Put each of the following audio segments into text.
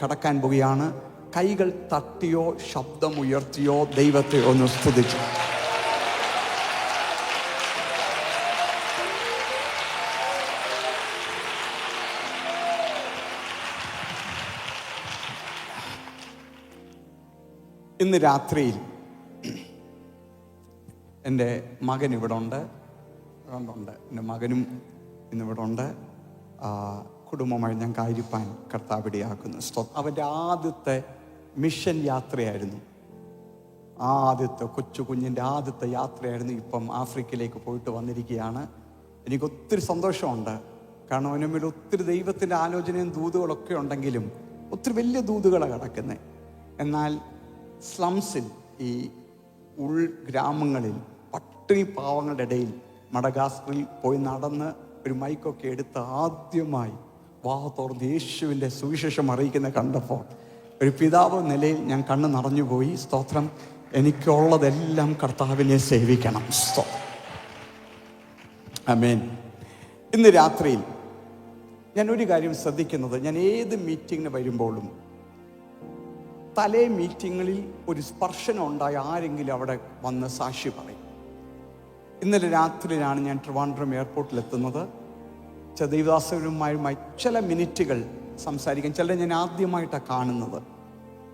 കടക്കാൻ പോവുകയാണ്. കൈകൾ തട്ടിയോ ശബ്ദമുയർത്തിയോ ദൈവത്തെ ഒന്ന് സ്തുതിച്ചു. ഇന്ന് രാത്രിയിൽ എൻ്റെ മകൻ ഇവിടെ ഉണ്ട്. എൻ്റെ മകനും ഇന്നിവിടെ ഉണ്ട്. കുടുംബമായി ഞാൻ കാരിപ്പാൻ കർത്താവിടെയാക്കുന്നു. അവൻ്റെ ആദ്യത്തെ മിഷൻ യാത്രയായിരുന്നു. ആദ്യത്തെ കുഞ്ഞിൻ്റെ ആദ്യത്തെ യാത്രയായിരുന്നു. ഇപ്പം ആഫ്രിക്കയിലേക്ക് പോയിട്ട് വന്നിരിക്കുകയാണ്. എനിക്ക് ഒത്തിരി സന്തോഷമുണ്ട്. കാരണം അവന് മേൽ ഒത്തിരി ദൈവത്തിൻ്റെ ആലോചനയും ദൂതുകളൊക്കെ ഉണ്ടെങ്കിലും ഒത്തിരി വലിയ ദൂതുകളാണ് കിടക്കുന്നത്. എന്നാൽ സ്ലംസിൽ, ഈ ഉൾഗ്രാമങ്ങളിൽ പട്ടിണി പാവങ്ങളുടെ ഇടയിൽ മഡഗാസ്കറിൽ പോയി നടന്ന് ഒരു മൈക്കൊക്കെ എടുത്ത് ആദ്യമായി വാ തുറന്ന് യേശുവിൻ്റെ സുവിശേഷം അറിയിക്കുന്ന കണ്ടപ്പോൾ ഒരു പിതാവ് നിലയിൽ ഞാൻ കണ്ണ് നിറഞ്ഞുപോയി. സ്തോത്രം. എനിക്കുള്ളതെല്ലാം കർത്താവിനെ സേവിക്കണം. ആമേൻ. ഇന്ന് രാത്രിയിൽ ഞാൻ ഒരു കാര്യം ശ്രദ്ധിക്കുന്നത്, ഞാൻ ഏത് മീറ്റിങ്ങിന് വരുമ്പോഴും തലേ മീറ്റിങ്ങളിൽ ഒരു സ്പർശനം ഉണ്ടായ ആരെങ്കിലും അവിടെ വന്ന് സാക്ഷി പറയും. ഇന്നലെ രാത്രിയിലാണ് ഞാൻ ട്രിവാൻഡ്രം എയർപോർട്ടിലെത്തുന്നത്. ദൈവദാസരുമായി ചില മിനിറ്റുകൾ സംസാരിക്കാൻ, ചിലരെ ഞാൻ ആദ്യമായിട്ടാണ് കാണുന്നത്.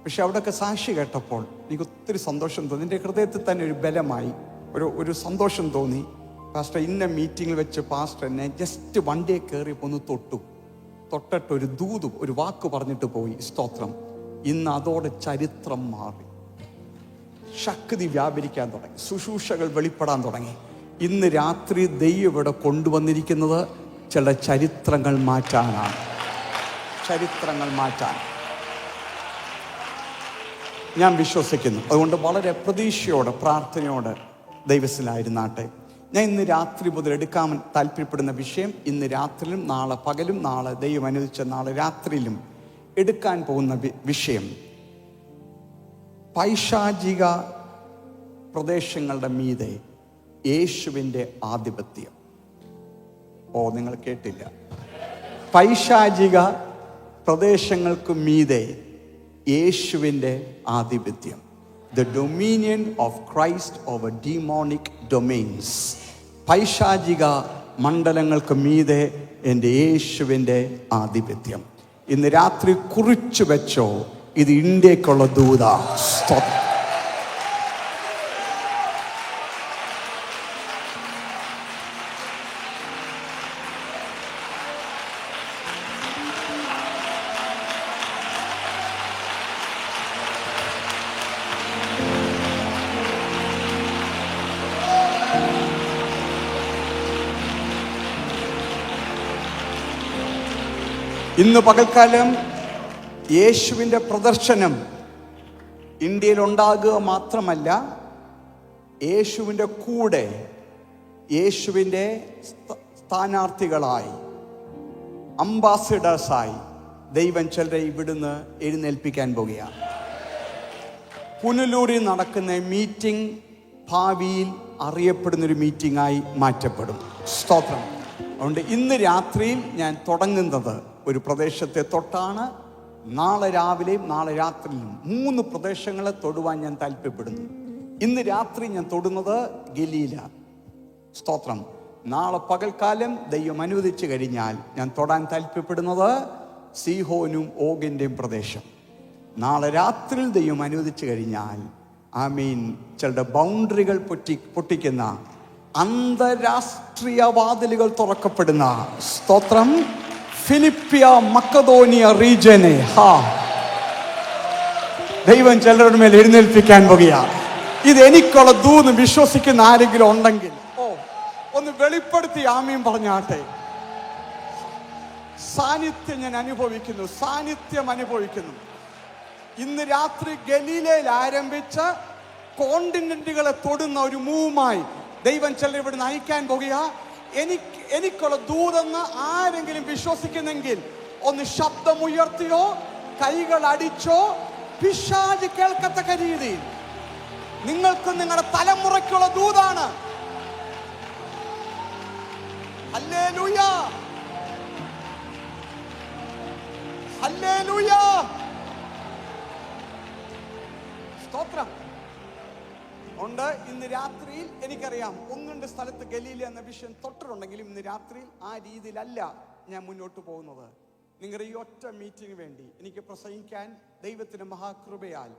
പക്ഷെ അവിടെയൊക്കെ സാക്ഷി കേട്ടപ്പോൾ എനിക്ക് ഒത്തിരി സന്തോഷം തോന്നി. എൻ്റെ ഹൃദയത്തിൽ തന്നെ ഒരു ബലമായി ഒരു സന്തോഷം തോന്നി. പാസ്റ്റർ ഇന്ന മീറ്റിങ്ങിൽ വെച്ച് പാസ്റ്റർ എന്നെ ജസ്റ്റ് വണ്ടിയെ കയറിയപ്പോൾ ഒന്ന് തൊട്ടിട്ട് ഒരു ദൂതും ഒരു വാക്ക് പറഞ്ഞിട്ട് പോയി. സ്തോത്രം. ഇന്ന് അതോടെ ചരിത്രം മാറി, ശക്തി വ്യാപരിക്കാൻ തുടങ്ങി, ശുശ്രൂഷകൾ വെളിപ്പെടാൻ തുടങ്ങി. ഇന്ന് രാത്രി ദൈവം ഇവിടെ കൊണ്ടുവന്നിരിക്കുന്നത് ചില ചരിത്രങ്ങൾ മാറ്റാനാണ്. ചരിത്രങ്ങൾ മാറ്റാൻ ഞാൻ വിശ്വസിക്കുന്നു. അതുകൊണ്ട് വളരെ പ്രതീക്ഷയോടെ പ്രാർത്ഥനയോടെ ദൈവത്തിലായിരുന്നാട്ടെ. ഞാൻ ഇന്ന് രാത്രി മുതൽ എടുക്കാൻ താല്പര്യപ്പെടുന്ന വിഷയം, ഇന്ന് രാത്രിയിലും നാളെ പകലും നാളെ ദൈവം അനുവദിച്ച നാളെ രാത്രിയിലും എടുക്കാൻ പോകുന്ന വിഷയം പൈശാചിക പ്രദേശങ്ങളുടെ മീതെ യേശുവിൻ്റെ ആധിപത്യം. നിങ്ങൾ കേട്ടില്ല. പൈശാചിക പ്രദേശങ്ങൾക്ക് മീതെ യേശുവിൻ്റെ ആധിപത്യം. The dominion of Christ over demonic domains. പൈശാചിക മണ്ഡലങ്ങൾക്ക് മീതെ എൻ്റെ യേശുവിൻ്റെ ആധിപത്യം. ഇന്ന് രാത്രി കുറിച്ചു വെച്ചോ, ഇത് ഇന്ത്യക്കുള്ള ദൂത. ഇന്ന് പകൽക്കാലം യേശുവിൻ്റെ പ്രദർശനം ഇന്ത്യയിൽ ഉണ്ടാകുക മാത്രമല്ല, യേശുവിൻ്റെ കൂടെ യേശുവിൻ്റെ സ്ഥാനാർത്ഥികളായി, അംബാസിഡേഴ്സായി ദൈവം ചിലരെ ഇവിടുന്ന് എഴുന്നേൽപ്പിക്കാൻ പോകുകയാണ്. പുനലൂരിൽ നടക്കുന്ന മീറ്റിംഗ് ഭാവിയിൽ അറിയപ്പെടുന്നൊരു മീറ്റിംഗായി മാറ്റപ്പെടും. സ്തോത്രം. അതുകൊണ്ട് ഇന്ന് രാത്രിയിൽ ഞാൻ തുടങ്ങുന്നത് ഒരു പ്രദേശത്തെ തൊട്ടാണ്. നാളെ രാവിലെയും നാളെ രാത്രിയിലും 3 പ്രദേശങ്ങളെ തൊടുവാൻ ഞാൻ താല്പര്യപ്പെടുന്നു. ഇന്ന് രാത്രി ഞാൻ തൊടുന്നത് ഗലീല. സ്തോത്രം. നാളെ പകൽക്കാലം ദൈവം അനുവദിച്ചു കഴിഞ്ഞാൽ ഞാൻ തൊടാൻ താല്പര്യപ്പെടുന്നത് സീഹോനും ഓഗിൻ്റെയും പ്രദേശം. നാളെ രാത്രിയിൽ ദൈവം അനുവദിച്ചു കഴിഞ്ഞാൽ ചിലരുടെ ബൗണ്ടറികൾ പൊട്ടിക്കുന്ന അന്തരാഷ്ട്രീയ വാതിലുകൾ തുറക്കപ്പെടുന്ന, സ്തോത്രം, ഫിലിപ്പിയ മക്കതോനിയ റീജനെ ദൈവം ചിലരുടെ മേൽ എഴുന്നേൽപ്പിക്കാൻ പോകുകയാണ്. ഇത് എനിക്കുള്ള ദൂന്ന് വിശ്വസിക്കുന്ന ആരെങ്കിലും ഉണ്ടെങ്കിൽ ഒന്ന് വെളിപ്പെടുത്തി ആമീൻ പറഞ്ഞാട്ടെ. സാന്നിധ്യം ഞാൻ അനുഭവിക്കുന്നു, സാന്നിധ്യം അനുഭവിക്കുന്നു. ഇന്ന് രാത്രി ഗലീലയിൽ ആരംഭിച്ച കോണ്ടിനെന്റുകളെ തൊടുന്ന ഒരു മൂവുമായി ദൈവം ചിലർ ഇവിടെ നയിക്കാൻ പോകുക. എനിക്കുള്ള ദൂതെന്ന് ആരെങ്കിലും വിശ്വസിക്കുന്നെങ്കിൽ ഒന്ന് ശബ്ദമുയർത്തിയോ കൈകൾ അടിച്ചോ, പിശാച് കേൾക്കത്തക്ക രീതിയിൽ നിങ്ങൾക്ക് നിങ്ങളുടെ തലമുറയ്ക്കുള്ള ദൂതാണ്. Hallelujah, hallelujah. സ്തോത്രം ഉണ്ട്. ഇന്ന് രാത്രിയിൽ എനിക്കറിയാം 1-2 സ്ഥലത്ത് ഗലീല എന്ന വിഷയം തൊട്ടിട്ടുണ്ടെങ്കിലും ഇന്ന് രാത്രിയിൽ ആ രീതിയിലല്ല ഞാൻ മുന്നോട്ട് പോകുന്നത്. നിങ്ങളുടെ ഈ ഒറ്റ മീറ്റിംഗ് വേണ്ടി എനിക്ക് പ്രസംഗിക്കാൻ ദൈവത്തിൻ്റെ മഹാകൃപയാൽ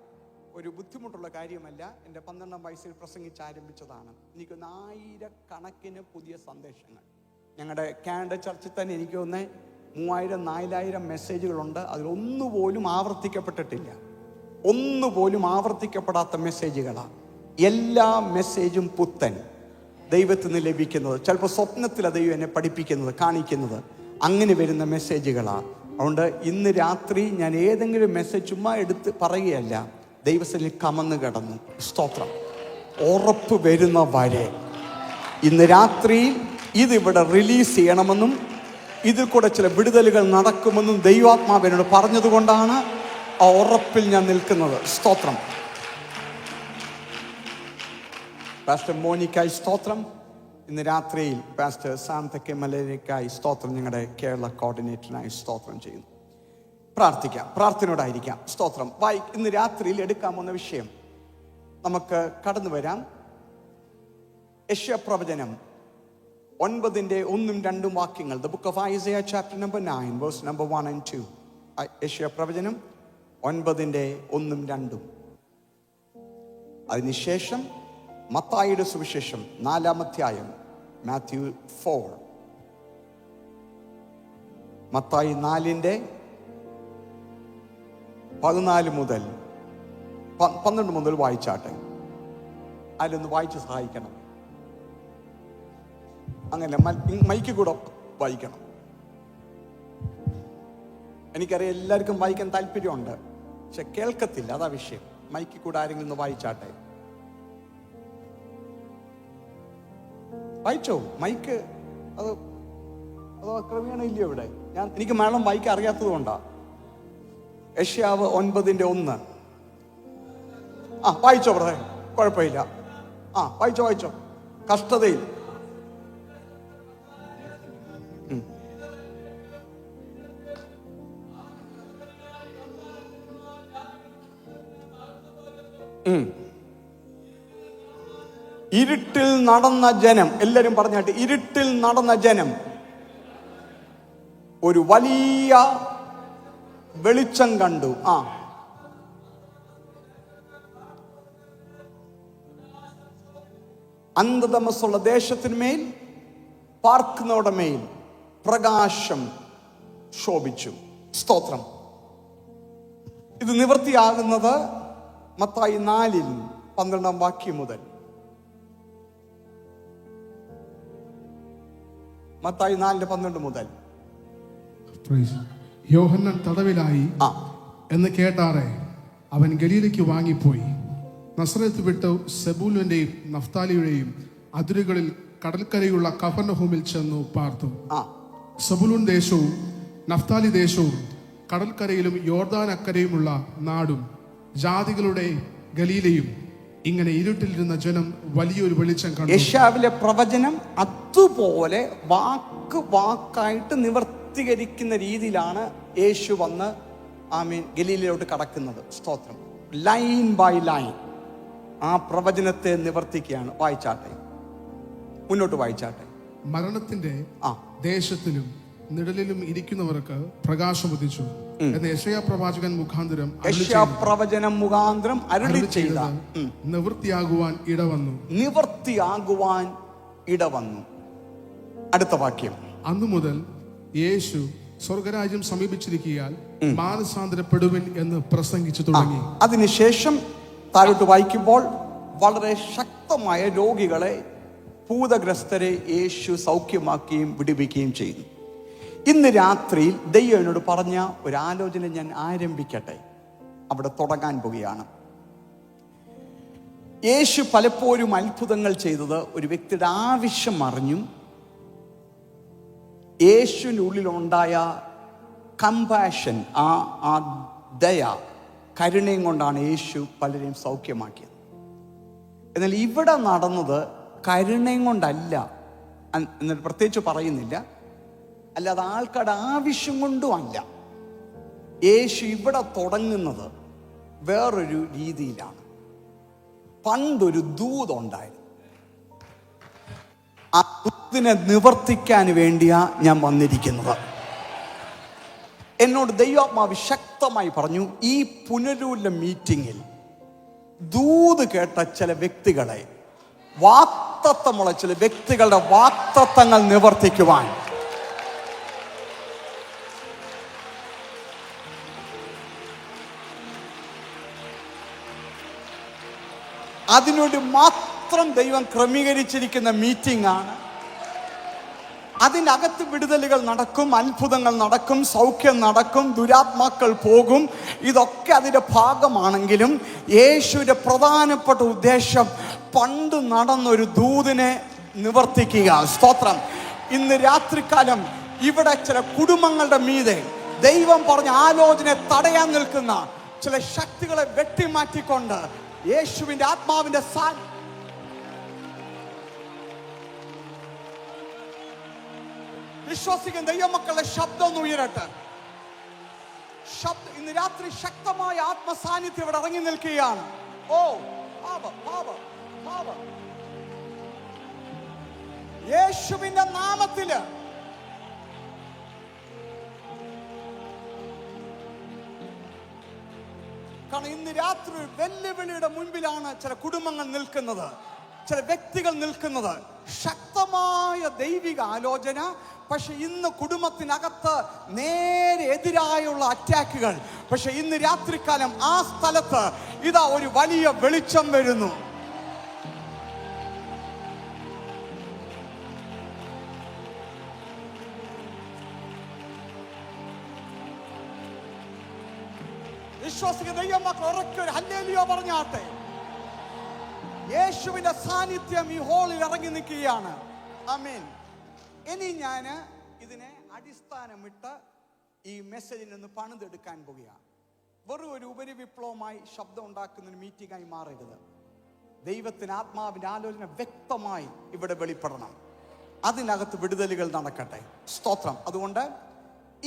ഒരു ബുദ്ധിമുട്ടുള്ള കാര്യമല്ല. എൻ്റെ 12-ാം വയസ്സിൽ പ്രസംഗിച്ച് ആരംഭിച്ചതാണ്. എനിക്ക് 1000കണക്കിന് പുതിയ സന്ദേശങ്ങൾ ഞങ്ങളുടെ കാനഡ ചർച്ചിൽ തന്നെ എനിക്ക് 3000-4000 മെസ്സേജുകളുണ്ട്. അതിലൊന്നുപോലും ആവർത്തിക്കപ്പെട്ടിട്ടില്ല. ഒന്നുപോലും ആവർത്തിക്കപ്പെടാത്ത മെസ്സേജുകളാണ്. എല്ലാ മെസ്സേജും പുത്തൻ ദൈവത്തിൽ നിന്ന് ലഭിക്കുന്നത്. ചിലപ്പോൾ സ്വപ്നത്തിലാണ് ദൈവം എന്നെ പഠിപ്പിക്കുന്നത്, കാണിക്കുന്നത്. അങ്ങനെ വരുന്ന മെസ്സേജുകളാണ്. അതുകൊണ്ട് ഇന്ന് രാത്രി ഞാൻ ഏതെങ്കിലും മെസ്സേജ് ചുമ്മാ എടുത്ത് പറയുകയല്ല, ദൈവത്തിൽ കമന്ന് കിടന്നു. സ്തോത്രം. ഉറപ്പ് വരുന്ന വരെ ഇന്ന് രാത്രിയിൽ ഇതിവിടെ റിലീസ് ചെയ്യണമെന്നും ഇതിൽ കൂടെ ചില വിടുതലുകൾ നടക്കുമെന്നും ദൈവാത്മാവിനോട് പറഞ്ഞതുകൊണ്ടാണ് ആ ഉറപ്പിൽ ഞാൻ നിൽക്കുന്നത്. സ്തോത്രം. പാസ്റ്റർ മോനിക്കായി സ്തോത്രം. ഇന്ന് രാത്രിയിൽ പാസ്റ്റർ സാന്തക്കെ മലരിക്കായി സ്തോത്രം. ഞങ്ങളുടെ കേരള കോർഡിനേറ്ററിനായി സ്തോത്രം ചെയ്യുന്നു. പ്രാർത്ഥിക്കാം, പ്രാർത്ഥനയോടായിരിക്കാം. സ്തോത്രം. ഇന്ന് രാത്രിയിൽ എടുക്കാമെന്ന വിഷയം നമുക്ക് കടന്നു വരാം. യെശയ്യാ പ്രവചനം 9-1-2 വാക്യങ്ങൾ. The book of Isaiah chapter number 9 verse number 1 and 2. യെശയ്യാ പ്രവചനം 9-1-2. അതിനുശേഷം മത്തായിയുടെ സുവിശേഷം 4-ാം അധ്യായം, മാത്യു 4. മത്തായി 4-14 മുതൽ 12 മുതൽ വായിച്ചാട്ടെ. അതിലൊന്ന് വായിച്ച് സഹായിക്കണം. അങ്ങനെ മൈക്ക് കൂടെ വായിക്കണം. എനിക്കറിയാം എല്ലാവർക്കും വായിക്കാൻ താല്പര്യമുണ്ട്, പക്ഷെ കേൾക്കത്തില്ല. അതാ വിഷയം. മൈക്ക് കൂടെ ആരെങ്കിലും ഒന്ന് വായിച്ചാട്ടെ. വായിച്ചോ? മൈക്ക് അത് ക്രമേണ ഇല്ലയോ ഇവിടെ? എനിക്ക് മലയാളം വായിക്കാൻ അറിയാത്തത് കൊണ്ടാ. യെശയ്യാവ് 9-1. വായിച്ചോ ബ്രദറെ, കുഴപ്പമില്ല. വായിച്ചോ. കഷ്ടതയിൽ ഇരുട്ടിൽ നടന്ന ജനം, എല്ലാരും പറഞ്ഞാട്ട്, ഇരുട്ടിൽ നടന്ന ജനം ഒരു വലിയ വെളിച്ചം കണ്ടു. അന്ധതമസ്സുള്ള ദേശത്തിന്മേൽ പാർക്കുന്നവരുടെ മേൽ പ്രകാശം ശോഭിച്ചു. സ്തോത്രം. ഇത് നിവൃത്തിയാകുന്നത് മത്തായി 4-12 വാക്യം മുതൽ. മത്തായി 4:12 മുതൽ. യോഹന്നാൻ തടവിലായി എന്ന് കേട്ടാറെ അവൻ ഗലീലയ്ക്ക് വാങ്ങിപ്പോയി. നസറത്ത് വിട്ട് സെബൂലൂന്റെയും നഫ്താലിയുടെയും അതിരുകളിൽ കടൽക്കരയുള്ള കഫർനഹൂമിൽ ചെന്നു പാർത്തു. സെബൂലൂൻ ദേശവും നഫ്താലി ദേശവും കടൽക്കരയിലും യോർദാൻ അക്കരയുമുള്ള നാടും ജാതികളുടെ ഗലീലയും. ഇങ്ങനെ ഇരുട്ടിലിരുന്ന ജനം വലിയൊരു വെളിച്ചം കണ്ടു. യെശയ്യാവിലെ പ്രവചനം അതുപോലെ വാക്കായിട്ട് നിവർത്തീകരിക്കുന്ന രീതിയിലാണ് യേശു വന്ന് ഗലീലയിലോട്ട് കടക്കുന്നത്. സ്തോത്രം. ലൈൻ ബൈ ലൈൻ ആ പ്രവചനത്തെ നിവർത്തിക്കുകയാണ്. വായിച്ചാട്ടെ, മുന്നോട്ട് വായിച്ചാട്ടെ. മരണത്തിന്റെ ദേശത്തിലും നിഴലിലും ഇരിക്കുന്നവർക്ക് പ്രകാശം ഉദിച്ചു എന്ന് യെശയ്യാ പ്രവാചകൻ മുഖാന്തരം അരുളി ചെയ്ത നിവൃത്തിയാകുവാൻ ഇടവന്നു. അടുത്ത വാക്യം. അന്നു മുതൽ യേശു സ്വർഗരാജ്യം സമീപിച്ചിരിക്കയാൽ മാനസാന്തരപ്പെടുവിൻ എന്ന് പ്രസംഗിച്ചു തുടങ്ങി. അതിനുശേഷം താഴോട്ട് വായിക്കുമ്പോൾ വളരെ ശക്തമായ രോഗികളെ, ഭൂതഗ്രസ്തരെ യേശു സൗഖ്യമാക്കുകയും വിടുവിക്കുകയും ചെയ്യുന്നു. ഇന്ന് രാത്രിയിൽ ദൈവം എന്നോട് പറഞ്ഞ ഒരാലോചന ഞാൻ ആരംഭിക്കട്ടെ. അവിടെ തുടങ്ങാൻ പോവുകയാണ്. യേശു പലപ്പോഴും അത്ഭുതങ്ങൾ ചെയ്തത് ഒരു വ്യക്തിയുടെ ആവശ്യം അറിഞ്ഞും യേശുവിനുള്ളിലുണ്ടായ കമ്പാഷൻ, ആ ദയ, കരുണയും കൊണ്ടാണ് യേശു പലരെയും സൗഖ്യമാക്കിയത്. എന്നാൽ ഇവിടെ നടന്നത് കരുണയും കൊണ്ടല്ല, എന്നിട്ട് പ്രത്യേകിച്ച് പറയുന്നില്ല, അല്ലാതെ ആൾക്കാരുടെ ആവശ്യം കൊണ്ടും അല്ല. യേശു ഇവിടെ തുടങ്ങുന്നത് വേറൊരു രീതിയിലാണ്. പണ്ടൊരു ദൂതുണ്ടായിരുന്നു. ആ ദൂതിനെ നിവർത്തിക്കാൻ വേണ്ടിയാ ഞാൻ വന്നിരിക്കുന്നത്. എന്നോട് ദൈവാത്മാവ് ശക്തമായി പറഞ്ഞു, ഈ പുനരൂല മീറ്റിങ്ങിൽ ദൂത് കേട്ട ചില വ്യക്തികളെ, വാക്തത്വമുള്ള ചില വ്യക്തികളുടെ വാക്തത്വങ്ങൾ നിവർത്തിക്കുവാൻ അതിനുവേണ്ടി മാത്രം ദൈവം ക്രമീകരിച്ചിരിക്കുന്ന മീറ്റിംഗ് ആണ്. അതിനകത്ത് വിടുതലുകൾ നടക്കും, അത്ഭുതങ്ങൾ നടക്കും, സൗഖ്യം നടക്കും, ദുരാത്മാക്കൾ പോകും. ഇതൊക്കെ അതിൻ്റെ ഭാഗമാണെങ്കിലും യേശുവിൻ്റെ പ്രധാനപ്പെട്ട ഉദ്ദേശം പണ്ട് നടന്നൊരു ദൂതിനെ നിവർത്തിക്കുക. സ്തോത്രം. ഇന്ന് രാത്രികാലം ഇവിടെ ചില കുടുംബങ്ങളുടെ മീതെ ദൈവം പറഞ്ഞ ആലോചനയെ തടയാൻ നിൽക്കുന്ന ചില ശക്തികളെ വെട്ടിമാറ്റിക്കൊണ്ട് യേശുവിൻ്റെ ആത്മാവിൻ്റെ വിശ്വസിക്കുന്ന ദൈവമക്കളുടെ ശബ്ദം ഒന്ന് ഉയരട്ടെ. ഇന്ന് രാത്രി ശക്തമായ ആത്മസാന്നിധ്യം ഇവിടെ ഇറങ്ങി നിൽക്കുകയാണ്. ഓ യേശുവിന്റെ നാമത്തില് കാരണം ഇന്ന് രാത്രി വെല്ലുവിളിയുടെ മുൻപിലാണ് ചില കുടുംബങ്ങൾ നിൽക്കുന്നത്, ചില വ്യക്തികൾ നിൽക്കുന്നത്. ശക്തമായ ദൈവിക ആലോചന, പക്ഷെ ഇന്ന് കുടുംബത്തിനകത്ത് നേരെ എതിരായുള്ള അറ്റാക്കുകൾ. പക്ഷെ ഇന്ന് രാത്രികാലം ആ സ്ഥലത്ത് ഇതാ ഒരു വലിയ വെളിച്ചം വരുന്നു. വിശ്വസിക്കുന്ന ദൈവമക്കൾ ഉറക്കെ ഒരു ഹല്ലേലൂയ പറഞ്ഞാട്ടെ. യേശുവിന്റെ സാന്നിധ്യം ഈ ഹോളിൽ ഇറങ്ങി നിൽക്കുകയാണ്. ആമേൻ. ഇനി ഞാൻ ഇതിനെ അടിസ്ഥാനമിട്ട് ഈ മെസ്സേജിൽ നിന്ന് പണിതെടുക്കാൻ പോകുകയാണ്. വെറും ഒരു ഉപരിവിപ്ലവമായി ശബ്ദം ഉണ്ടാക്കുന്ന ഒരു മീറ്റിംഗായി മാറരുത്. ദൈവത്തിന് ആത്മാവിന്റെ ആലോചന വ്യക്തമായി ഇവിടെ വെളിപ്പെടണം. അതിനകത്ത് വിടുതലുകൾ നടക്കട്ടെ. സ്തോത്രം. അതുകൊണ്ട്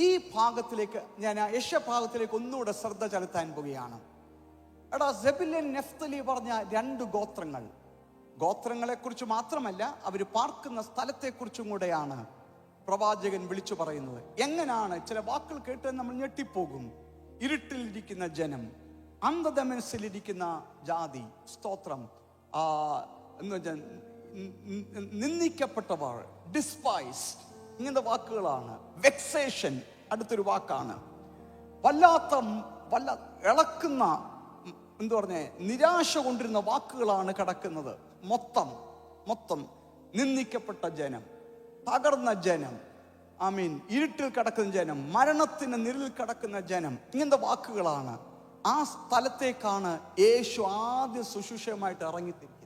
ഈ ഭാഗത്തിലേക്ക് ഞാൻ ഭാഗത്തിലേക്ക് ഒന്നുകൂടെ ശ്രദ്ധ ചെലുത്താൻ പോവുകയാണ്. എടാ, സെബുലൂൻ നഫ്തലി പറഞ്ഞ രണ്ട് ഗോത്രങ്ങളെ കുറിച്ച് മാത്രമല്ല, അവർ പാർക്കുന്ന സ്ഥലത്തെക്കുറിച്ചും കൂടെയാണ് പ്രവാചകൻ വിളിച്ചു പറയുന്നത്. എങ്ങനെയാണ് ചില വാക്കുകൾ കേട്ട് നമ്മൾ ഞെട്ടിപ്പോകും. ഇരുട്ടിലിരിക്കുന്ന ജനം, അന്ധതമനസ്സിലിരിക്കുന്ന ജാതി, സ്തോത്രം, എന്ന് വെച്ചാൽ നിന്ദിക്കപ്പെട്ടവർ, ഡിസ്പൈസ്ഡ്, ഇങ്ങനത്തെ വാക്കുകളാണ്. വെക്സേഷൻ അടുത്തൊരു വാക്കാണ്. വല്ല ഇളക്കുന്ന, എന്തു പറഞ്ഞേ, നിരാശ കൊണ്ടിരുന്ന വാക്കുകളാണ് കിടക്കുന്നത്. മൊത്തം നിന്ദിക്കപ്പെട്ട ജനം, തകർന്ന ജനം, ഇരുട്ടിൽ കിടക്കുന്ന ജനം, മരണത്തിന് നിഴലിൽ കിടക്കുന്ന ജനം, ഇങ്ങനത്തെ വാക്കുകളാണ്. ആ സ്ഥലത്തേക്കാണ് യേശു ആദ്യ ശുശ്രൂഷയുമായിട്ട് ഇറങ്ങിത്തിരിക്കുന്നത്.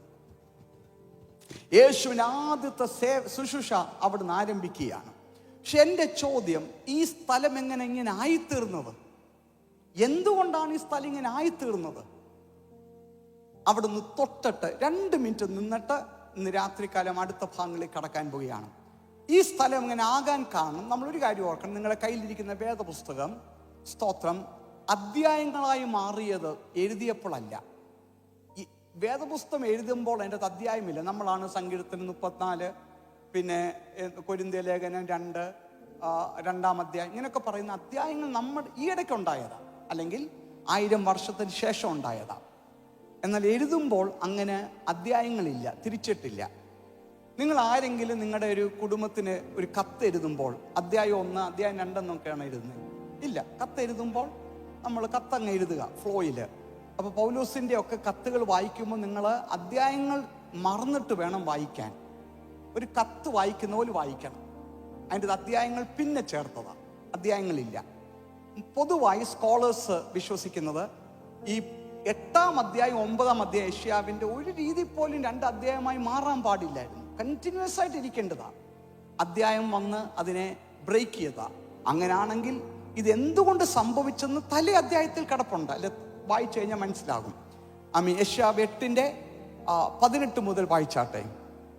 യേശുവിൻ്റെ ആദ്യത്തെ ശുശ്രൂഷ അവിടുന്ന് ആരംഭിക്കുകയാണ്. പക്ഷെ എൻ്റെ ചോദ്യം, ഈ സ്ഥലം ഇങ്ങനെ ആയിത്തീർന്നത്? എന്തുകൊണ്ടാണ് ഈ സ്ഥലം ഇങ്ങനെ ആയിത്തീർന്നത്? അവിടുന്ന് തൊട്ടിട്ട് 2 മിനിറ്റ് നിന്നിട്ട് ഇന്ന് രാത്രികാലം അടുത്ത ഭാഗങ്ങളിലേക്ക് കടക്കാൻ പോവുകയാണ്. ഈ സ്ഥലം ഇങ്ങനെ ആകാൻ കാരണം നമ്മളൊരു കാര്യം ഓർക്കണം. നിങ്ങളുടെ കയ്യിലിരിക്കുന്ന വേദപുസ്തകം, സ്തോത്രം, അധ്യായങ്ങളായി മാറിയത് എഴുതിയപ്പോഴല്ല. ഈ വേദപുസ്തകം എഴുതുമ്പോൾ അതിൻ്റെ അധ്യായമില്ല. നമ്മളാണ് സങ്കീർത്തനം 34, പിന്നെ കൊരിന്ത്യ ലേഖനം 2, 2-ാം അധ്യായം, ഇങ്ങനെയൊക്കെ പറയുന്ന അധ്യായങ്ങൾ നമ്മൾ ഈയിടയ്ക്ക് ഉണ്ടായതാ, അല്ലെങ്കിൽ 1000 വർഷത്തിന് ശേഷം ഉണ്ടായതാ. എന്നാൽ എഴുതുമ്പോൾ അങ്ങനെ അധ്യായങ്ങളില്ല, തിരിച്ചിട്ടില്ല. നിങ്ങൾ ആരെങ്കിലും നിങ്ങളുടെ ഒരു കുടുംബത്തിന് ഒരു കത്ത് എഴുതുമ്പോൾ അധ്യായം 1, അധ്യായം 2 എന്നൊക്കെയാണ് എഴുതുന്നത്? ഇല്ല. കത്ത് എഴുതുമ്പോൾ നമ്മൾ കത്തങ്ങ് എഴുതുക ഫ്ലോയിൽ. അപ്പോൾ പൗലോസിൻ്റെ ഒക്കെ കത്തുകൾ വായിക്കുമ്പോൾ നിങ്ങൾ അധ്യായങ്ങൾ മറന്നിട്ട് വേണം വായിക്കാൻ. ഒരു കത്ത് വായിക്കുന്ന പോലെ വായിക്കണം. അതിൻ്റെ അധ്യായങ്ങൾ പിന്നെ ചേർത്തതാണ്, അധ്യായങ്ങളില്ല. പൊതുവായി സ്കോളേഴ്സ് വിശ്വസിക്കുന്നത് ഈ 8-ാം അധ്യായം 9-ാം അധ്യായം യെശയ്യാവിൻ്റെ ഒരു രീതി പോലും 2 അധ്യായമായി മാറാൻ പാടില്ലായിരുന്നു. കണ്ടിന്യൂസ് ആയിട്ട് ഇരിക്കേണ്ടതാണ്. അധ്യായം വന്ന് അതിനെ ബ്രേക്ക് ചെയ്താ. അങ്ങനെയാണെങ്കിൽ ഇത് എന്തുകൊണ്ട് സംഭവിച്ചെന്ന് തലേ അധ്യായത്തിൽ കിടപ്പുണ്ട്, അല്ലെ? വായിച്ചു കഴിഞ്ഞാൽ മനസ്സിലാകും. യെശയ്യാവ് 8-ന്റെ 18 മുതൽ വായിച്ചാട്ടെ.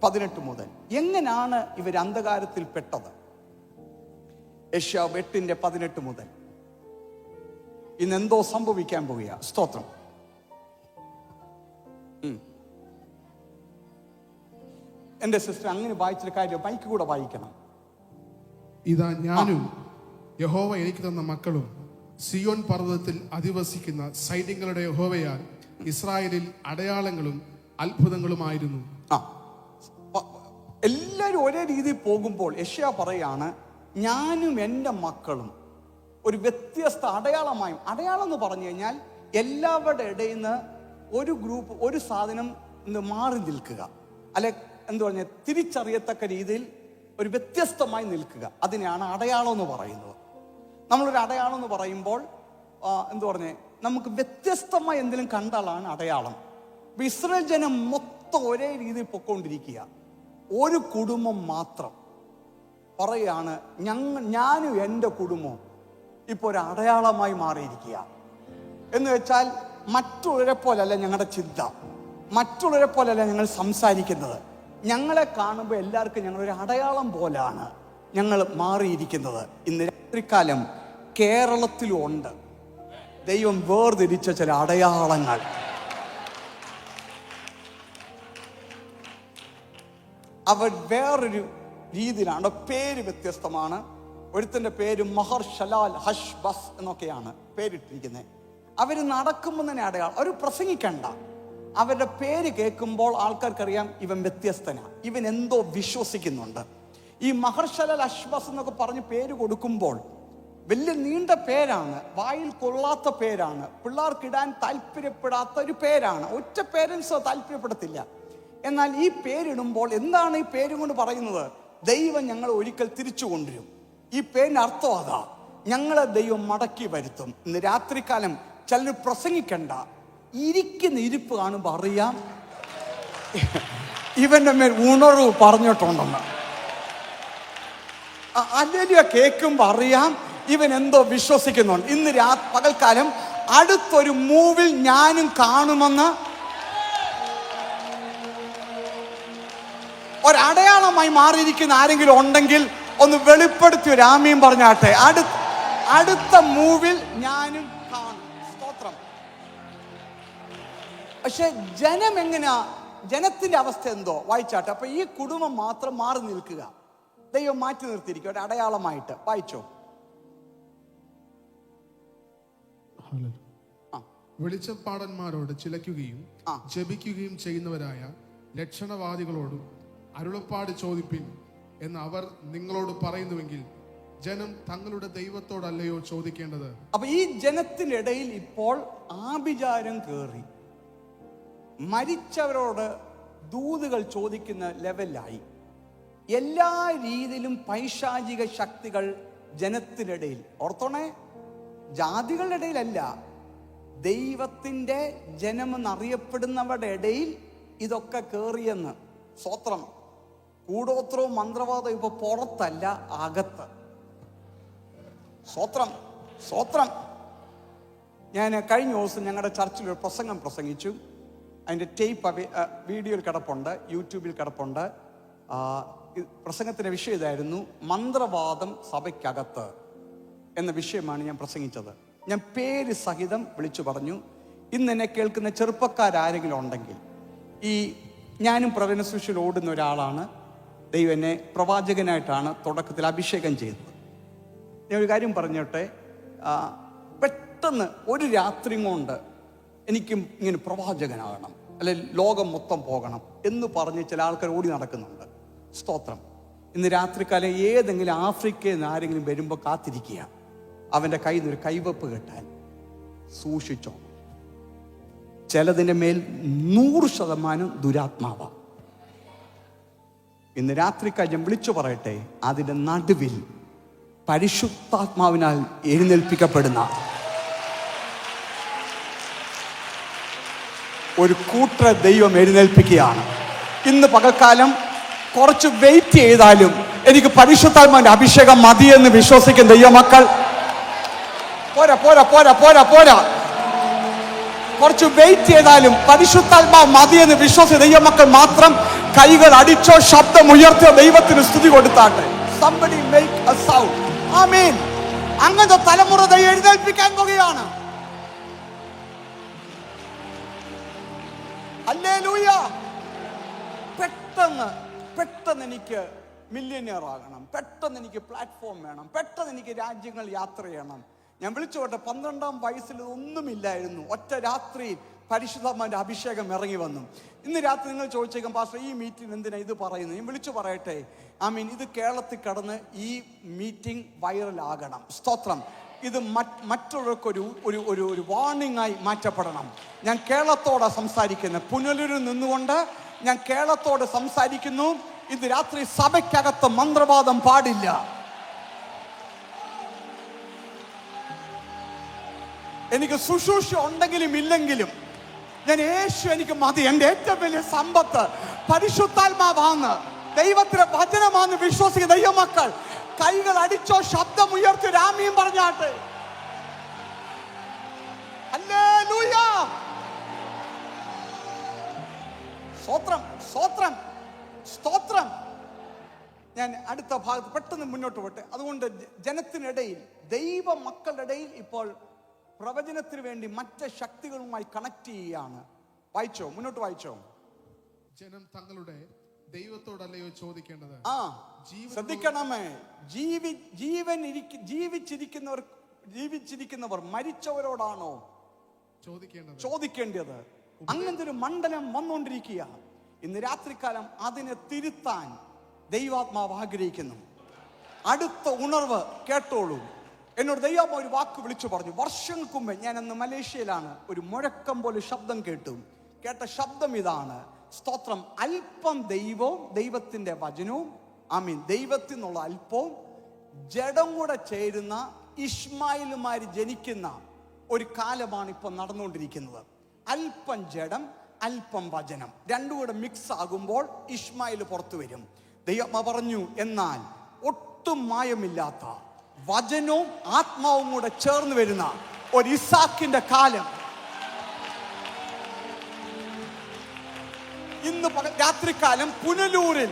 18 മുതൽ എങ്ങനെയാണ് ഇവർ അന്ധകാരത്തിൽ പെട്ടത്? യെശയ്യാവ് 8-ന്റെ 18 മുതൽ. ഇന്ന് എന്തോ സംഭവിക്കാൻ പോവുക. സ്തോത്രം. എന്റെ സിസ്റ്റർ അങ്ങനെ വായിച്ചൊരു കാര്യം ബൈക്ക് കൂടെ വായിക്കണം. ഇതാ ഞാനും യഹോവ എനിക്ക് തന്ന മക്കളും സിയോൻ പർവ്വതത്തിൽ അധിവസിക്കുന്ന സൈന്യങ്ങളുടെ യഹോവയാൽ ഇസ്രായേലിൽ അടയാളങ്ങളും അത്ഭുതങ്ങളുമായിരുന്നു. എല്ലാവരും ഒരേ രീതിയിൽ പോകുമ്പോൾ യെശയ്യാ പറയാണ്, ഞാനും എൻ്റെ മക്കളും ഒരു വ്യത്യസ്ത അടയാളമായും. അടയാളം എന്ന് പറഞ്ഞു കഴിഞ്ഞാൽ എല്ലാവരുടെ ഇടയിൽ നിന്ന് ഒരു ഗ്രൂപ്പ്, ഒരു സാധനം മാറി നിൽക്കുക, അല്ലെ എന്ത് പറഞ്ഞാൽ തിരിച്ചറിയത്തക്ക രീതിയിൽ ഒരു വ്യത്യസ്തമായി നിൽക്കുക. അതിനെയാണ് അടയാളം എന്ന് പറയുന്നത്. നമ്മളൊരു അടയാളം എന്ന് പറയുമ്പോൾ എന്തു പറഞ്ഞേ, നമുക്ക് വ്യത്യസ്തമായി എന്തെങ്കിലും കണ്ടാലാണ് അടയാളം. ഇസ്രായേൽ ജനം മൊത്തം ഒരേ രീതിയിൽ പൊക്കോണ്ടിരിക്കുക. ഒരു കുടുംബം മാത്രം പറയാണ്, ഞാനും എൻ്റെ കുടുംബവും ഇപ്പോൾ ഒരു അടയാളമായി മാറിയിരിക്കുക. എന്ന് വെച്ചാൽ മറ്റുള്ളവരെ പോലല്ല ഞങ്ങളുടെ ചിന്ത, മറ്റുള്ളവരെ പോലല്ല ഞങ്ങൾ സംസാരിക്കുന്നത്. ഞങ്ങളെ കാണുമ്പോൾ എല്ലാവർക്കും ഞങ്ങളൊരു അടയാളം പോലാണ് ഞങ്ങൾ മാറിയിരിക്കുന്നത്. ഇന്ന് രാത്രികാലം കേരളത്തിലും ഉണ്ട് ദൈവം വേർതിരിച്ച ചില അടയാളങ്ങൾ. അവർ വേറൊരു രീതിയിലാണ്, പേര് വ്യത്യസ്തമാണ്. ഒരുത്തൻ്റെ പേര് മഹർ ഷലാൽ ഹഷ് ബസ് എന്നൊക്കെയാണ് പേരിട്ടിരിക്കുന്നത്. അവർ നടക്കുമ്പോൾ തന്നെ അടയാളം. അവർ പ്രസംഗിക്കണ്ട, അവരുടെ പേര് കേൾക്കുമ്പോൾ ആൾക്കാർക്കറിയാം ഇവൻ വ്യത്യസ്തനാ, ഇവൻ എന്തോ വിശ്വസിക്കുന്നുണ്ട്. ഈ മഹർ ഷലാൽ ഹഷ് ബസ് എന്നൊക്കെ പറഞ്ഞ് പേര് കൊടുക്കുമ്പോൾ വലിയ നീണ്ട പേരാണ്, വായിൽ കൊള്ളാത്ത പേരാണ്, പിള്ളേർക്കിടാൻ താല്പര്യപ്പെടാത്ത ഒരു പേരാണ്. ഒറ്റ പേരൻസോ താല്പര്യപ്പെടത്തില്ല. എന്നാൽ ഈ പേരിടുമ്പോൾ എന്താണ് ഈ പേരും കൊണ്ട് പറയുന്നത്? ദൈവം ഞങ്ങളെ ഒരിക്കൽ തിരിച്ചു കൊണ്ടുവരും. ഈ പേരിന് അർത്ഥം അതാ, ഞങ്ങളെ ദൈവം മടക്കി വരുത്തും. ഇന്ന് രാത്രികാലം ചിലർ പ്രസംഗിക്കണ്ട, ഇരിക്കുന്ന ഇരിപ്പ് കാണുമ്പോൾ അറിയാം ഇവന്റെ മേൽ ഉണർവ് പറഞ്ഞിട്ടുണ്ടെന്ന്. അല്ലെങ്കിൽ കേൾക്കുമ്പോൾ അറിയാം ഇവൻ എന്തോ വിശ്വസിക്കുന്നുണ്ട്. ഇന്ന് പകൽക്കാലം അടുത്തൊരു മൂവിൽ ഞാനും കാണുമെന്ന് ഒരടയാളമായി മാറിയിരിക്കുന്ന ആരെങ്കിലും ഉണ്ടെങ്കിൽ ഒന്ന് വെളിപ്പെടുത്തി ഒരു ആമീൻ പറഞ്ഞാട്ടെ. അടുത്ത മൂവിൽ ഞാനും കാണും. സ്തോത്രം. പക്ഷെ ജനം എങ്ങനെയാ, ജനത്തിന്റെ അവസ്ഥ എന്തോ വായിച്ചാട്ടെ. അപ്പൊ ഈ കുടുംബം മാത്രം മാറി നിൽക്കുക, ദൈവം മാറ്റി നിർത്തിയിരിക്കുക ഒരു അടയാളമായിട്ട്. വായിച്ചോ. വെളിച്ചപ്പാടന്മാരോട് ചിലയ്ക്കുകയും ജപിക്കുകയും ചെയ്യുന്നവരായ ലക്ഷണവാദികളോടും അരുളപ്പാട് ചോദിപ്പിൻ എന്ന് അവർ നിങ്ങളോട് പറയുന്നുവെങ്കിൽ ജനം തങ്ങളുടെ ദൈവത്തോടല്ലയോ ചോദിക്കേണ്ടത്? അപ്പൊ ഈ ജനത്തിന്റെ ഇടയിൽ ഇപ്പോൾ ആഭിചാരം കേറി മരിച്ചവരോട് ദൂതുകൾ ചോദിക്കുന്ന ലെവലായി. എല്ലാ രീതിയിലും പൈശാചിക ശക്തികൾ ജനത്തിനിടയിൽ. ഓർത്തോണേ, ജാതികളുടെ ഇടയിലല്ല, ദൈവത്തിന്റെ ജനമെന്നറിയപ്പെടുന്നവരുടെ ഇടയിൽ ഇതൊക്കെ കേറിയെന്ന്. സ്തോത്രം. കൂടോത്രവും മന്ത്രവാദവും ഇപ്പൊ പുറത്തല്ല, അകത്ത്. സ്തോത്രം, സ്തോത്രം. ഞാൻ കഴിഞ്ഞ ദിവസം ഞങ്ങളുടെ ചർച്ചിൽ ഒരു പ്രസംഗം പ്രസംഗിച്ചു. അതിൻ്റെ ടേപ്പ് വീഡിയോയിൽ കിടപ്പുണ്ട്, യൂട്യൂബിൽ കിടപ്പുണ്ട്. പ്രസംഗത്തിൻ്റെ വിഷയം ഇതായിരുന്നു, മന്ത്രവാദം സഭയ്ക്കകത്ത് എന്ന വിഷയമാണ് ഞാൻ പ്രസംഗിച്ചത്. ഞാൻ പേര് സഹിതം വിളിച്ചു പറഞ്ഞു. ഇന്ന് എന്നെ കേൾക്കുന്ന ചെറുപ്പക്കാരാരെങ്കിലും ഉണ്ടെങ്കിൽ, ഈ ഞാനും പ്രവചനശുശ്രൂഷയിൽ ഓടുന്ന ഒരാളാണ്. ദൈവം എന്നെ പ്രവാചകനായിട്ടാണ് തുടക്കത്തിൽ അഭിഷേകം ചെയ്തത്. ഞാൻ ഒരു കാര്യം പറഞ്ഞോട്ടെ, പെട്ടെന്ന് ഒരു രാത്രി കൊണ്ട് എനിക്കും ഇങ്ങനെ പ്രവാചകനാകണം, അല്ലെ ലോകം മൊത്തം പോകണം എന്ന് പറഞ്ഞ് ചില ആൾക്കാർ ഓടി നടക്കുന്നുണ്ട്. സ്തോത്രം. ഇന്ന് രാത്രിക്കാലം ഏതെങ്കിലും ആഫ്രിക്കയിൽ നിന്ന് ആരെങ്കിലും വരുമ്പോൾ കാത്തിരിക്കുക, അവൻ്റെ കയ്യിൽ നിന്നൊരു കൈവപ്പ് കെട്ടാൻ. സൂക്ഷിച്ചോ, ചിലതിൻ്റെ മേൽ 100% ദുരാത്മാവാ. ഇന്ന് രാത്രിക്കാലം വിളിച്ചു പറയട്ടെ, അതിൻ്റെ നടുവിൽ പരിശുദ്ധാത്മാവിനാൽ എഴുന്നേൽപ്പിക്കപ്പെടുന്ന ഒരു കൂട്ടരെ ദൈവം എഴുന്നേൽപ്പിക്കുകയാണ്. ഇന്ന് പകൽക്കാലം കുറച്ച് വെയിറ്റ് ചെയ്താലും എനിക്ക് പരിശുദ്ധാത്മാവിന്റെ അഭിഷേകം മതിയെന്ന് വിശ്വസിക്കുന്ന ദൈവമക്കൾ, പോരാ പോരാ പോരാ പോരാ പോരാ, കുറച്ച് വെയിറ്റ് ചെയ്താലും പരിശുദ്ധാത്മാവ് മതിയെന്ന് വിശ്വസിച്ച ദൈവമക്കൾ മാത്രം കൈകൾ അടിച്ചോ ശബ്ദം ഉയർത്തിയോ ദൈവത്തിന് സ്തുതി കൊടുത്താട്ടെ. Somebody make a sound. ആമേൻ. അങ്ങനത്തെ തലമുറ ദൈവം എഴുന്നേൽപ്പിക്കാൻ പോകുകയാണ്. ഹല്ലേലൂയ. പെട്ടെന്ന് എനിക്ക് മില്യനിയർ ആകണം, പെട്ടെന്ന് എനിക്ക് പ്ലാറ്റ്ഫോം വേണം, പെട്ടെന്ന് എനിക്ക് രാജ്യങ്ങൾ യാത്ര ചെയ്യണം. ഞാൻ വിളിച്ചോട്ടെ, 12-ാം വയസ്സിൽ ഒന്നുമില്ലായിരുന്നു. ഒറ്റ രാത്രിയിൽ പരിശുദ്ധാത്മാവിന്റെ അഭിഷേകം ഇറങ്ങി വന്നു. ഇന്ന് രാത്രി നിങ്ങൾ ചോദിച്ചേക്കും, പാസ്റ്റർ ഈ മീറ്റിംഗ് എന്തിനാ ഇത് പറയുന്നത്? ഞാൻ വിളിച്ചു പറയട്ടെ, ഇത് കേരളത്തിൽ കടന്ന് ഈ മീറ്റിംഗ് വൈറലാകണം. സ്തോത്രം. ഇത് മറ്റുള്ളവർക്കൊരു ഒരു ഒരു വാർണിംഗ് ആയി മാറ്റപ്പെടണം. ഞാൻ കേരളത്തോടെ സംസാരിക്കുന്നത്, പുനലൂരിൽ നിന്നുകൊണ്ട് ഞാൻ കേരളത്തോട് സംസാരിക്കുന്നു. ഇന്ന് രാത്രി സഭയ്ക്കകത്ത് മന്ത്രവാദം പാടില്ല. എനിക്ക് ശുശ്രൂഷ ഉണ്ടെങ്കിലും ഇല്ലെങ്കിലും ഞാൻ യേശു എനിക്ക് മതി. എൻ്റെ ഏറ്റവും വലിയ സമ്പത്ത് പരിശുദ്ധാത്മാവാണ്, ദൈവത്തിന്റെ വചനമാണെന്ന് വിശ്വസിക്കുന്ന ദൈവമക്കൾ കൈകൾ അടിച്ചോ, ശബ്ദം ഉയർത്തി രാമിയും പറഞ്ഞാട്ടെ. ഹല്ലേലൂയ. സ്തോത്രം, സ്തോത്രം, സ്തോത്രം. ഞാൻ അടുത്ത ഭാഗത്ത് പെട്ടെന്ന് മുന്നോട്ട് പോട്ടെ. അതുകൊണ്ട് ജനത്തിനിടയിൽ, ദൈവ മക്കളുടെ ഇടയിൽ ഇപ്പോൾ പ്രവചനത്തിന് വേണ്ടി മറ്റ് ശക്തികളുമായി കണക്ട് ചെയ്യുകയാണ്. വായിച്ചോ, മുന്നോട്ട് വായിച്ചോ. ജനം തങ്ങളുടെ ദൈവത്തോടല്ലയോ ചോദിക്കേണ്ടത്? ശ്രദ്ധിക്കണമേ, ജീവിച്ചിരിക്കുന്നവർ മരിച്ചവരോടാണോ ചോദിക്കേണ്ടത്? അങ്ങനത്തെ ഒരു മണ്ഡലം വന്നുകൊണ്ടിരിക്കുക. ഇന്ന് രാത്രികാലം അതിനെ തിരുത്താൻ ദൈവാത്മാവ് ആഗ്രഹിക്കുന്നു. അടുത്ത ഉണർവ് കേട്ടോളൂ. എന്നോട് ദൈവാത്മാവ് ഒരു വാക്ക് വിളിച്ചു പറഞ്ഞു. വർഷങ്ങൾക്ക് മുമ്പ് ഞാൻ അന്ന് മലേഷ്യയിലാണ്. ഒരു മുഴക്കം പോലെ ശബ്ദം കേട്ട ശബ്ദം ഇതാണ്. സ്തോത്രം. അല്പം ദൈവവും ദൈവത്തിന്റെ വചനവും, ദൈവത്തിൽ നിന്നുള്ള അല്പവും ജഡം കൂടെ ചേരുന്ന ഇശ്മായിലുമാര് ജനിക്കുന്ന ഒരു കാലമാണ് ഇപ്പൊ നടന്നുകൊണ്ടിരിക്കുന്നത്. അല്പം ജഡം, അല്പം വചനം, രണ്ടും കൂടെ മിക്സ് ആകുമ്പോൾ ഇശ്മായിൽ പുറത്തു വരും. ദൈവം പറഞ്ഞു, എന്നാൽ ഒട്ടും മായമില്ലാത്ത വചനവും ആത്മാവും കൂടെ ചേർന്ന് വരുന്ന ഒരു ഇസാക്കിന്റെ കാലം ഇന്ന് രാത്രികാലം പുനലൂരിൽ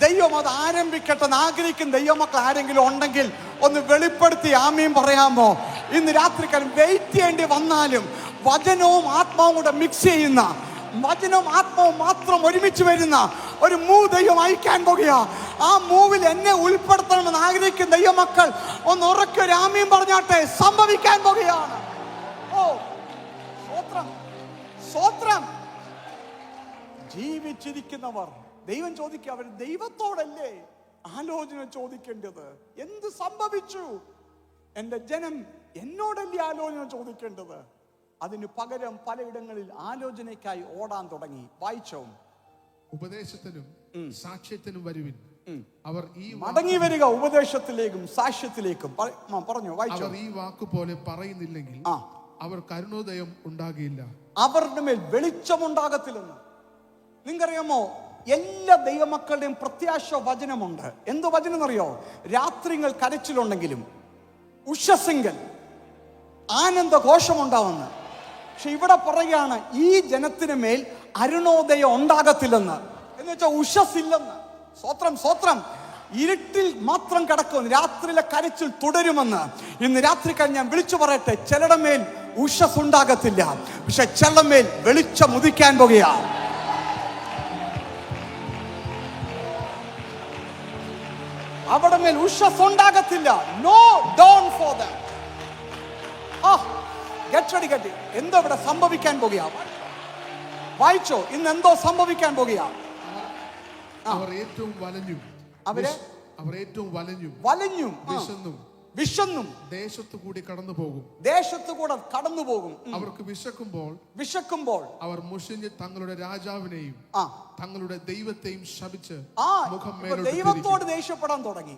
ദൈവം അത് ആരംഭിക്കട്ടെ എന്ന് ആഗ്രഹിക്കുന്ന ദൈവമക്കൾ ആരെങ്കിലും ഉണ്ടെങ്കിൽ ഒന്ന് വെളിപ്പെടുത്തി ആമീൻ പറയാമോ? ഇന്ന് രാത്രികാലം വെയിറ്റ് ചെയ്യേണ്ടി വന്നാലും വചനവും ആത്മാവും കൂടെ മിക്സ് ചെയ്യുന്ന, വചനവും ആത്മാവും മാത്രം ഒരുമിച്ച് വരുന്ന ഒരു മൂവ് ദൈവം അയക്കാൻ പോകുക. ആ മൂവിൽ എന്നെ ഉൾപ്പെടുത്തണമെന്ന് ആഗ്രഹിക്കുന്ന ദൈവമക്കൾ ഒന്ന് ഉറക്കെ ഒരു ആമീൻ പറഞ്ഞാട്ടെ. സംഭവിക്കാൻ പോകുകയാണ്. ഓ സ്തോത്രം, സ്തോത്രം. ജീവിച്ചിരിക്കുന്നവർ ദൈവം ചോദിക്കുക, അവർ ദൈവത്തോടല്ലേ ആലോചന ചോദിക്കേണ്ടത്? എന്ത് സംഭവിച്ചു? എൻ്റെ ജനം എന്നോടല്ലേ ആലോചന ചോദിക്കേണ്ടത്? അതിന് പകരം പലയിടങ്ങളിൽ ആലോചനയ്ക്കായി ഓടാൻ തുടങ്ങി. വായിച്ചോ. ഉപദേശത്തിനും സാക്ഷ്യത്തിനും വരുവിൻ. അവർ ഈ മടങ്ങി വരിക ഉപദേശത്തിലേക്കും സാക്ഷ്യത്തിലേക്കും. പറഞ്ഞു, വായിച്ചോ. അവർ ഈ വാക്കുപോലെ പറയുന്നില്ലെങ്കിൽ അവർ കരുണോദയം ഉണ്ടാകില്ല, അവരുടെ മേൽ വെളിച്ചമുണ്ടാകത്തില്ലെന്ന്. നിങ്ങൾക്കറിയാമോ, എല്ലാ ദൈവമക്കളുടെയും പ്രത്യാശ വചനമുണ്ട്. എന്ത് വചനം എന്നറിയോ? രാത്രികൾ കരച്ചിലുണ്ടെങ്കിലും ഉഷസ്സിങ്കൽ ആനന്ദഘോഷമുണ്ടാവുന്നു. പക്ഷെ ഇവിടെ പറയുകയാണ്, ഈ ജനത്തിന് മേൽ അരുണോദയം ഉണ്ടാകത്തില്ലെന്ന്. എന്ന് വെച്ചാൽ ഉഷസ്സില്ലെന്ന്. സ്വത്രം, സ്വത്രം. ഇരുട്ടിൽ മാത്രം കിടക്കുമെന്ന്, രാത്രിയിലെ കരച്ചിൽ തുടരുമെന്ന്. ഇന്ന് രാത്രി ഞാൻ വിളിച്ചു പറയട്ടെ, ചിലരുടെ മേൽ ഉഷസ് ഉണ്ടാകത്തില്ല, പക്ഷെ ചിലരുടെ മേൽ വെളിച്ചം ഉദിക്കാൻ പോകുകയാണ്. അവിടെ മേൽ ഉഷസ് ഉണ്ടാകത്തില്ല. No dawn for them. ഗെറ്റ് എന്തോ ഇവിടെ സംഭവിക്കാൻ പോകുക. വായിച്ചോ. ഇന്ന് എന്തോ സംഭവിക്കാൻ പോകുക. അവർ ഏറ്റവും വലഞ്ഞു, അവർ ഏറ്റവും വലഞ്ഞു വിശന്നും ദേശത്തു കൂടി കടന്നു പോകും. അവർക്ക് വിശക്കുമ്പോൾ അവർ മുഷിഞ്ഞ് തങ്ങളുടെ രാജാവിനെയും തങ്ങളുടെ ദൈവത്തെയും ശപിച്ച് മുഖം മേലോട്ട് ദൈവത്തോട് ദേഷ്യപ്പെടാൻ തുടങ്ങി.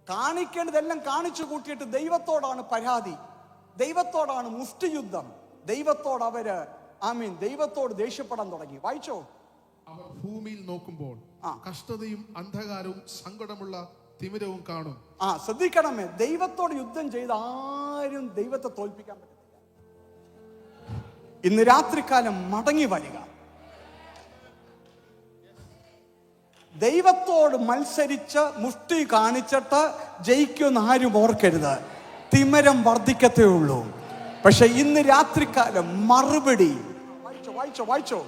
കാണിക്കേണ്ടതെല്ലാം കാണിച്ചു കൂട്ടിയിട്ട് ദൈവത്തോടാണ് പരാതി, ദൈവത്തോടാണ് മുഷ്ടിയുദ്ധം, ദൈവത്തോട് അവര് ദൈവത്തോട് ദേഷ്യപ്പെടാൻ തുടങ്ങി. വായിച്ചോ. അവർ ഭൂമിയിൽ നോക്കുമ്പോൾ കഷ്ടതയും അന്ധകാരവും സങ്കടമുള്ള തിമിരവും കാണും. ശ്രദ്ധിക്കണമേ, ദൈവത്തോട് യുദ്ധം ചെയ്ത് ആരും ദൈവത്തെ തോൽപ്പിക്കാൻ പറ്റത്തില്ല. ഇന്ന് രാത്രികാലം മടങ്ങി വരിക. ദൈവത്തോട് മത്സരിച്ച് മുഷ്ടി കാണിച്ചിട്ട് ജയിക്കുമെന്ന് ആരും ഓർക്കരുത്. തിമിരം വർദ്ധിക്കത്തേ ഉള്ളൂ. പക്ഷെ ഇന്ന് രാത്രികാലം മറുപടി. വായിച്ചോ.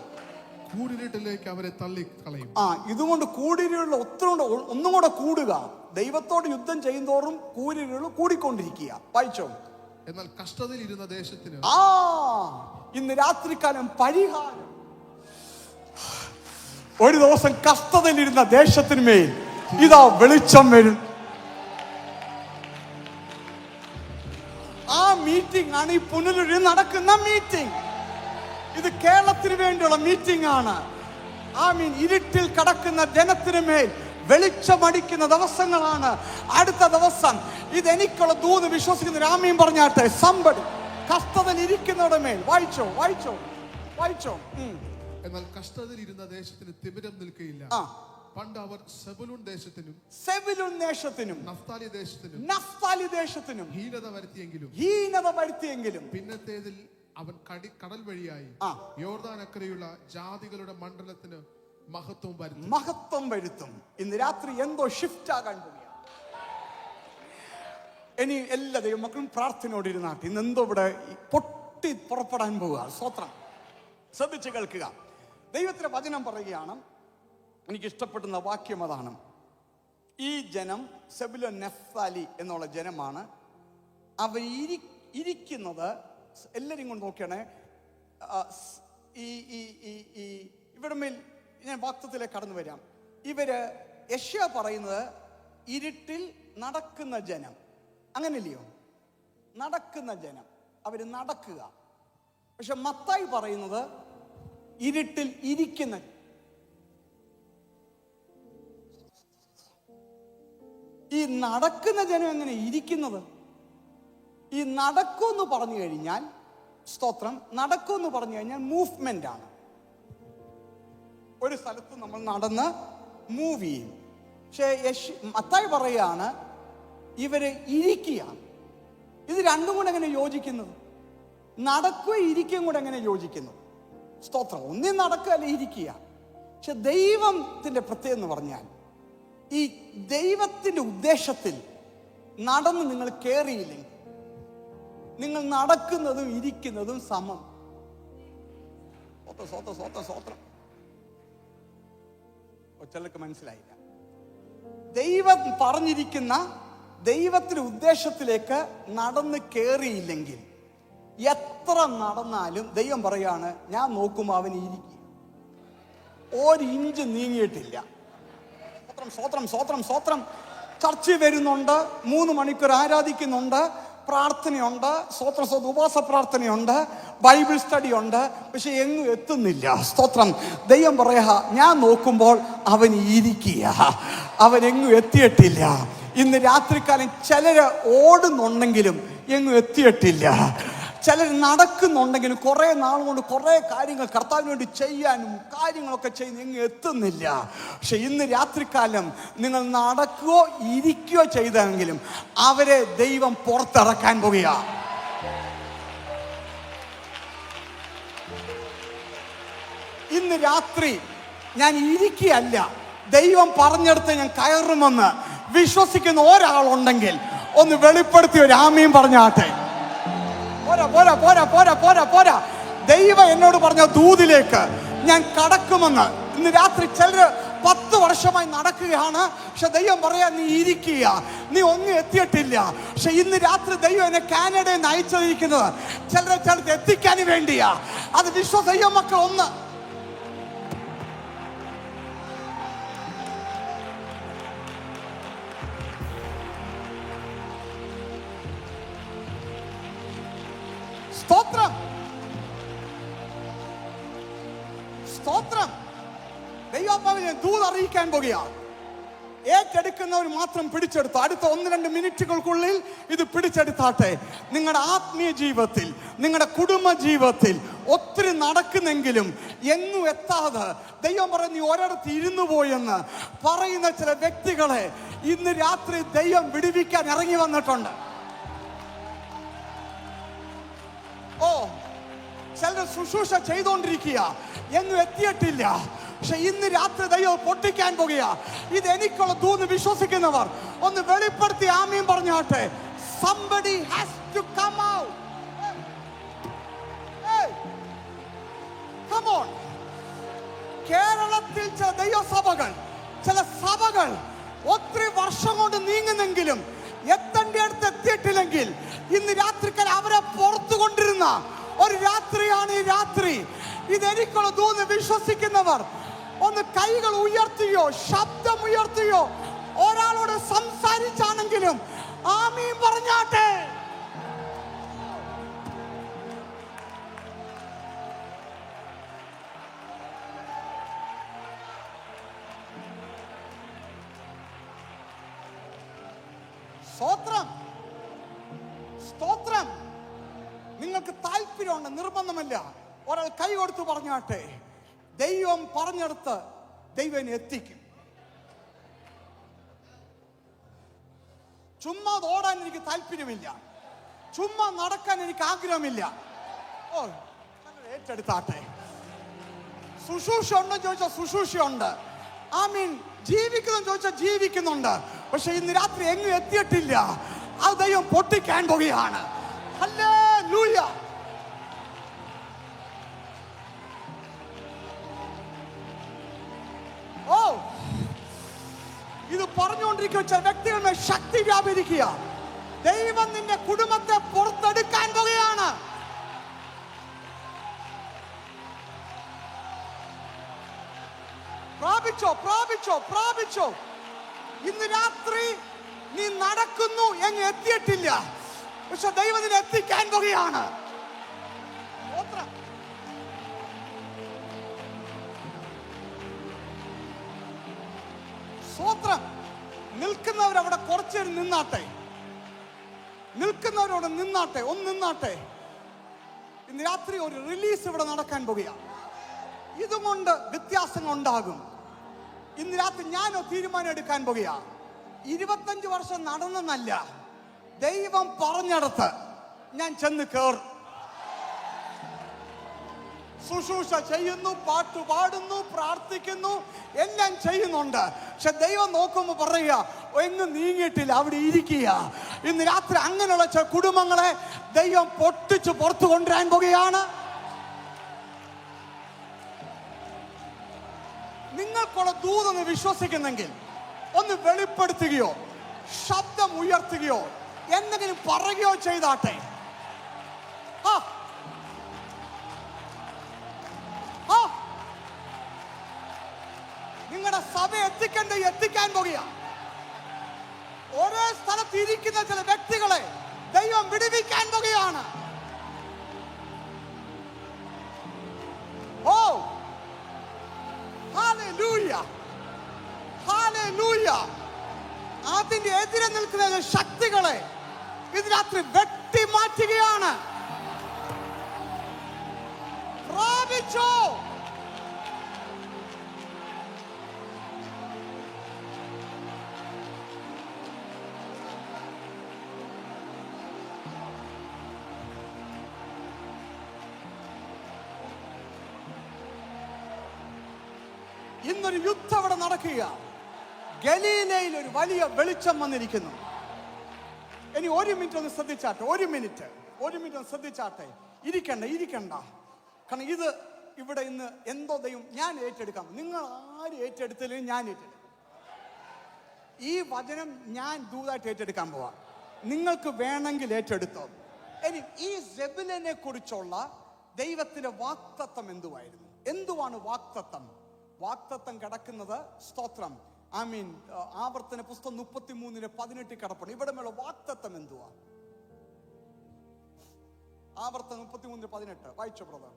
കൂരിരുട്ടിലേക്ക് അവരെ തള്ളിക്കളയും. ഇതുകൊണ്ട് കൂരിരുള്ള ഒന്നും കൂടെ കൂടുക. ദൈവത്തോട് യുദ്ധം ചെയ്യുന്തോറും കൂരിരുൾ കൂടിക്കൊണ്ടിരിക്കുക. വായിച്ചോ. എന്നാൽ കഷ്ടതയിൽ ഇരുന്ന ദേശത്തിന് ഇന്ന് രാത്രികാലം പരിഹാരം. ഒരു ദിവസം കഷ്ടതയിലിരുന്ന ദേശത്തിന്മേൽ ഇതാ വെളിച്ചം വരും. ആ മീറ്റിംഗ് ആണ് ഈ പുനലൂരിൽ നടക്കുന്ന മീറ്റിംഗ്. ഇത് കേരളത്തിന് വേണ്ടിയുള്ള മീറ്റിംഗ് ആണ്. ഇരുട്ടിൽ കടക്കുന്ന ജനത്തിന് മേൽ വെളിച്ചമടിക്കുന്ന ദിവസങ്ങളാണ്. അടുത്ത ദിവസം ഇത് എനിക്കുള്ള ദൂത് വിശ്വസിക്കുന്ന രാമയും പറഞ്ഞാട്ടെ. സമ്പടി കഷ്ടതയിൽ ഇരിക്കുന്നവരുടെ മേൽ. വായിച്ചോ വായിച്ചോ വായിച്ചോ. എന്നാൽ കഷ്ടതയിൽ ഇരുന്ന ദേശത്തിന് തിമിരം നിൽക്കുകയില്ല. പണ്ട് അവർ സെബുലൂൻ ദേശത്തിനും നഫ്താലി ദേശത്തിനും ഹീനത വരുത്തിയെങ്കിലും പിന്നത്തേതിൽ അവൻ കടൽ വഴിയായി യോർദാൻ അക്കരെയുള്ള ജാതികളുടെ മണ്ഡലത്തിന് മഹത്വം വരുത്തും. ഇന്ന് രാത്രി എന്തോ ഷിഫ്റ്റ് ആകാൻ പോവുകയാണ്. ഇനി എല്ലാ ദൈവമക്കളും പ്രാർത്ഥനയോട് ഇരുന്നാട്ടെ. ഇന്ന് എന്തോ ഇവിടെ പൊട്ടി പുറപ്പെടാൻ പോവുക. സ്തോത്രം. ശ്രദ്ധിച്ച് കേൾക്കുക. ദൈവത്തിന്റെ വചനം പറയുകയാണ്. എനിക്ക് ഇഷ്ടപ്പെടുന്ന വാക്യം അതാണ്. ഈ ജനം സെബുലോൻ നഫ്താലി എന്നുള്ള ജനമാണ്. അവർ ഇരിക്കുന്നത്, എല്ലാവരും കൊണ്ട് നോക്കിയാണേ, ഇവിടെ മേൽ ഞാൻ വാക്തത്തിലേക്ക് കടന്നു വരാം. ഇവര് യെശയ്യാ പറയുന്നത് ഇരുട്ടിൽ നടക്കുന്ന ജനം, അങ്ങനെയല്ലയോ? നടക്കുന്ന ജനം, അവര് നടക്കുക. പക്ഷെ മത്തായി പറയുന്നത് ഇരുട്ടിൽ ഇരിക്കുന്ന. ഈ നടക്കുന്ന ജനം എങ്ങനെ ഇരിക്കുന്നത്? ഈ നടക്കുമെന്ന് പറഞ്ഞു കഴിഞ്ഞാൽ, സ്തോത്രം, നടക്കുമെന്ന് പറഞ്ഞു കഴിഞ്ഞാൽ മൂവ്മെന്റ് ആണ്. ഒരു സ്ഥലത്ത് നമ്മൾ നടന്ന് മൂവ് ചെയ്യും. പക്ഷേ മത്തായി പറയുകയാണ് ഇവര് ഇരിക്കുകയാണ്. ഇത് രണ്ടും കൂടെ എങ്ങനെ യോജിക്കുന്നത്? നടക്കുകയും ഇരിക്കുകയും കൂടെ എങ്ങനെ യോജിക്കുന്നു? സ്തോത്രം. ഒന്നേ നടക്കുക അല്ലെ ഇരിക്കുക. പക്ഷെ ദൈവത്തിന്റെ പ്രത്യേകത എന്ന് പറഞ്ഞാൽ, ഈ ദൈവത്തിന്റെ ഉദ്ദേശത്തിൽ നടന്ന് നിങ്ങൾ കയറിയില്ലെങ്കിൽ നിങ്ങൾ നടക്കുന്നതും ഇരിക്കുന്നതും സമം. സ്വോത്രം. ചിലർക്ക് മനസ്സിലായില്ല. ദൈവം പറഞ്ഞിരിക്കുന്ന ദൈവത്തിന്റെ ഉദ്ദേശത്തിലേക്ക് നടന്ന് കയറിയില്ലെങ്കിൽ എത്ര നടന്നാലും ദൈവം പറയാണ്, ഞാൻ നോക്കുമ്പോൾ അവൻ ഇരിക്കുക, ഒരു ഇഞ്ച് നീങ്ങിയിട്ടില്ല. സ്വോത്രം. ചർച്ചിൽ വരുന്നുണ്ട്, 3 മണിക്കൂർ ആരാധിക്കുന്നുണ്ട്, പ്രാർത്ഥനയുണ്ട്, ഉപവാസ പ്രാർത്ഥനയുണ്ട്, ബൈബിൾ സ്റ്റഡി ഉണ്ട്, പക്ഷെ എങ്ങും എത്തുന്നില്ല. സ്തോത്രം. ദൈവം പറയാ, ഞാൻ നോക്കുമ്പോൾ അവൻ ഇരിക്കുക, അവൻ എങ്ങും എത്തിയിട്ടില്ല. ഇന്ന് രാത്രികാലം ചിലര് ഓടുന്നുണ്ടെങ്കിലും എങ്ങും എത്തിയിട്ടില്ല. ചിലർ നടക്കുന്നുണ്ടെങ്കിലും കുറെ നാൾ കൊണ്ട് കുറെ കാര്യങ്ങൾ കർത്താവിന് വേണ്ടി ചെയ്യാനും കാര്യങ്ങളൊക്കെ ചെയ്യുന്ന എങ്ങും എത്തുന്നില്ല. പക്ഷെ ഇന്ന് രാത്രികാലം നിങ്ങൾ നടക്കുകയോ ഇരിക്കുകയോ ചെയ്തെങ്കിലും അവരെ ദൈവം പുറത്തിറക്കാൻ പോകുകയാണ്. ഇന്ന് രാത്രി ഞാൻ ഇരിക്കുകയല്ല, ദൈവം പറഞ്ഞെടുത്ത് ഞാൻ കയറുമെന്ന് വിശ്വസിക്കുന്ന ഒരാളുണ്ടെങ്കിൽ ഒന്ന് വെളിപ്പെടുത്തി ഒരു ആമയും പറഞ്ഞാട്ടെ. പോരാ. ദൈവം എന്നോട് പറഞ്ഞ ദൂതിലേക്ക് ഞാൻ കടക്കുമെന്ന്. ഇന്ന് രാത്രി ചിലര് 10 വർഷമായി നടക്കുകയാണ്, പക്ഷെ ദൈവം പറയാ, നീ ഇരിക്കുക, നീ ഒന്നും എത്തിയിട്ടില്ല. പക്ഷെ ഇന്ന് രാത്രി ദൈവം എന്നെ കാനഡയിൽ നിന്ന് അയച്ചിരിക്കുന്നത് ചിലർക്ക് എത്തിക്കാൻ വേണ്ടിയാ. അത് ദൈവ മക്കൾ ഒന്ന് സ്തോത്രം. ദൈവാത്മാവിനെ ദൂത് അറിയിക്കാൻ പോകുകയാണ്. ഏറ്റെടുക്കുന്നവർ മാത്രം പിടിച്ചെടുത്തു. അടുത്ത 1-2 മിനിറ്റുകൾക്കുള്ളിൽ ഇത് പിടിച്ചെടുത്താട്ടെ. നിങ്ങളുടെ ആത്മീയ ജീവിതത്തിൽ, നിങ്ങളുടെ കുടുംബ ജീവിതത്തിൽ ഒത്തിരി നടക്കുന്നെങ്കിലും എങ്ങും എത്താതെ ദൈവം പറഞ്ഞ് നീ ഒരിടത്ത് ഇരുന്നു പോയെന്ന് പറയുന്ന ചില വ്യക്തികളെ ഇന്ന് രാത്രി ദൈവം വിടുവിക്കാൻ ഇറങ്ങി വന്നിട്ടുണ്ട്. ചിലർ ശുശ്രൂഷ ചെയ്തുകൊണ്ടിരിക്കുക, എങ്ങും എത്തിയിട്ടില്ല. പക്ഷെ ഇന്ന് രാത്രി ദൈവം പൊട്ടിക്കാൻ പോകുക. ഇത് എനിക്കുള്ള ദൂത് വിശ്വസിക്കുന്നവർ ഒന്ന് വെളിപ്പെടുത്തി ആമീൻ പറഞ്ഞാട്ടെ. Somebody has to come out. Hey, come on. കേരളത്തിൽ ചില ദൈവസഭകൾ, ചില സഭകൾ ഒത്തിരി വർഷം കൊണ്ട് നീങ്ങുന്നെങ്കിലും എത്തേണ്ട അടുത്ത് എത്തിയിട്ടില്ലെങ്കിൽ ഇന്ന് രാത്രിക്കാൽ അവരെ പുറത്തു കൊണ്ടിരുന്ന ഒരു രാത്രിയാണ് ഈ രാത്രി. ഇതെനിക്കുള്ള ദൂന്ന് വിശ്വസിക്കുന്നവർ ഒന്ന് കൈകൾ ഉയർത്തിയോ ശബ്ദം ഉയർത്തിയോ ഒരാളോട് സംസാരിച്ചാണെങ്കിലും ആമീൻ പറഞ്ഞാട്ടെ. സ്തോത്രം, സ്തോത്രം. നിങ്ങൾക്ക് താല്പര്യമുണ്ട്, നിർബന്ധമല്ല. ഒരാൾ കൈ കൊടുത്ത് പറഞ്ഞാട്ടെ. ദൈവം പറഞ്ഞെടുത്ത് ദൈവം എത്തിക്കും. ചുമ്മാ ഓടാൻ എനിക്ക് താല്പര്യമില്ല, ചുമ്മാ നടക്കാൻ എനിക്ക് ആഗ്രഹമില്ല. ഓ, ഏറ്റെടുത്താട്ടെ. ശുശ്രൂഷ ഉണ്ടെന്ന് ചോദിച്ചാൽ ശുശ്രൂഷയുണ്ട്. ആമീൻ. ജീവിക്കുന്നു ചോദിച്ചാൽ ജീവിക്കുന്നുണ്ട്. പക്ഷെ ഇന്ന് രാത്രി എങ്ങും എത്തിയിട്ടില്ല. അത് ദൈവം പൊട്ടിക്കാൻ പോകുകയാണ്. ഹല്ലേലൂയ. ഓ, ഇത് പറഞ്ഞുകൊണ്ടിരിക്കുന്ന ചില വ്യക്തികളുടെ ശക്തി വ്യാപരിക്കുക. ദൈവം നിന്റെ കുടുംബത്തെ പുറത്തെടുക്കാൻ പോകുകയാണ്. പ്രാപിച്ചോ, പ്രാപിച്ചോ, പ്രാപിച്ചോ. ഇന്ന് രാത്രി നീ നടക്കുന്നു എന്ന് എത്തിയിട്ടില്ല, പക്ഷെ ദൈവം നിന്നെ എത്തിക്കാൻ പോകുകയാണ്. സ്തോത്രം. നിൽക്കുന്നവരവിടെ കുറച്ചേരം നിന്നാട്ടെ, നിൽക്കുന്നവരോട് നിന്നാട്ടെ, ഒന്ന് നിന്നാട്ടെ. ഇന്ന് രാത്രി ഒരു റിലീസ് ഇവിടെ നടക്കാൻ പോകുകയാണ്. ഇതുകൊണ്ട് വ്യത്യാസങ്ങൾ ഉണ്ടാകും. ഇന്ന് രാത്രി ഞാനോ തീരുമാനം എടുക്കാൻ പോകുക. 25 വർഷം നടന്നെന്നല്ല, ദൈവം പറഞ്ഞെടുത്ത് ഞാൻ ചെന്ന് കയറും. ശുശ്രൂഷ ചെയ്യുന്നു, പാട്ട് പാടുന്നു, പ്രാർത്ഥിക്കുന്നു, എല്ലാം ചെയ്യുന്നുണ്ട്. പക്ഷെ ദൈവം നോക്കുമ്പോൾ പറയുക എങ്ങും നീങ്ങിയിട്ടില്ല, അവിടെ ഇരിക്കുക. ഇന്ന് രാത്രി അങ്ങനെയുള്ള ചില കുടുംബങ്ങളെ ദൈവം പൊട്ടിച്ച് പുറത്തു കൊണ്ടുവരാൻ പോകുകയാണ്. നിങ്ങൾക്കുള്ള ദൂതെന്ന് വിശ്വസിക്കുന്നെങ്കിൽ ഒന്ന് വെളിപ്പെടുത്തുകയോ ശബ്ദം ഉയർത്തുകയോ എന്തെങ്കിലും പറയുകയോ ചെയ്താട്ടെ. നിങ്ങളുടെ സഭ എത്തിക്കാൻ പോകുക. ഒരേ സ്ഥലത്ത് ഇരിക്കുന്ന ചില വ്യക്തികളെ ദൈവം വിടുവിക്കാൻ പോകുകയാണ്. ഓ, ഹല്ലേലൂയ, ഹല്ലേലൂയ. അതിന്റെ എതിരെ നിൽക്കുന്ന ശക്തികളെ ഇത് രാത്രി വെട്ടി മാറ്റുകയാണ്. പ്രാപിച്ചോ. ഇന്നൊരു യുദ്ധം അവിടെ നടക്കുക. ഗലീലയിൽ ഒരു വലിയ വെളിച്ചം വന്നിരിക്കുന്നു. ഇനി 1 മിനിറ്റ് ഒന്ന് ശ്രദ്ധിച്ചാട്ടെ. 1 മിനിറ്റ് ഒന്ന് ശ്രദ്ധിച്ചാട്ടെ. ഇരിക്കണ്ട. കാരണം ഇത് ഇവിടെ ഇന്ന് എന്തോ ദൈവം ഞാൻ ഏറ്റെടുക്കാം. നിങ്ങൾ ആരും ഏറ്റെടുത്തില്ലെങ്കിൽ ഞാൻ ഏറ്റെടുക്കും. ഈ വചനം ഞാൻ ദൂതായിട്ട് ഏറ്റെടുക്കാൻ പോവാ. നിങ്ങൾക്ക് വേണമെങ്കിൽ ഏറ്റെടുത്തോ. ഇനി ഈ സെബുലനെ കുറിച്ചുള്ള ദൈവത്തിന്റെ വാക്തത്വം എന്തുവാണ് വാക്തത്വം? വാക്തത്വം കിടക്കുന്നത്, സ്തോത്രം, ആമീൻ, ആവർത്തന പുസ്തകം 33:18 കിടപ്പുണ്ട്. ഇവിടെ മേലുള്ള വാക്തത്വം എന്തുവാ? ആവർത്തനം 33:18 വായിച്ചോ ബ്രദർ,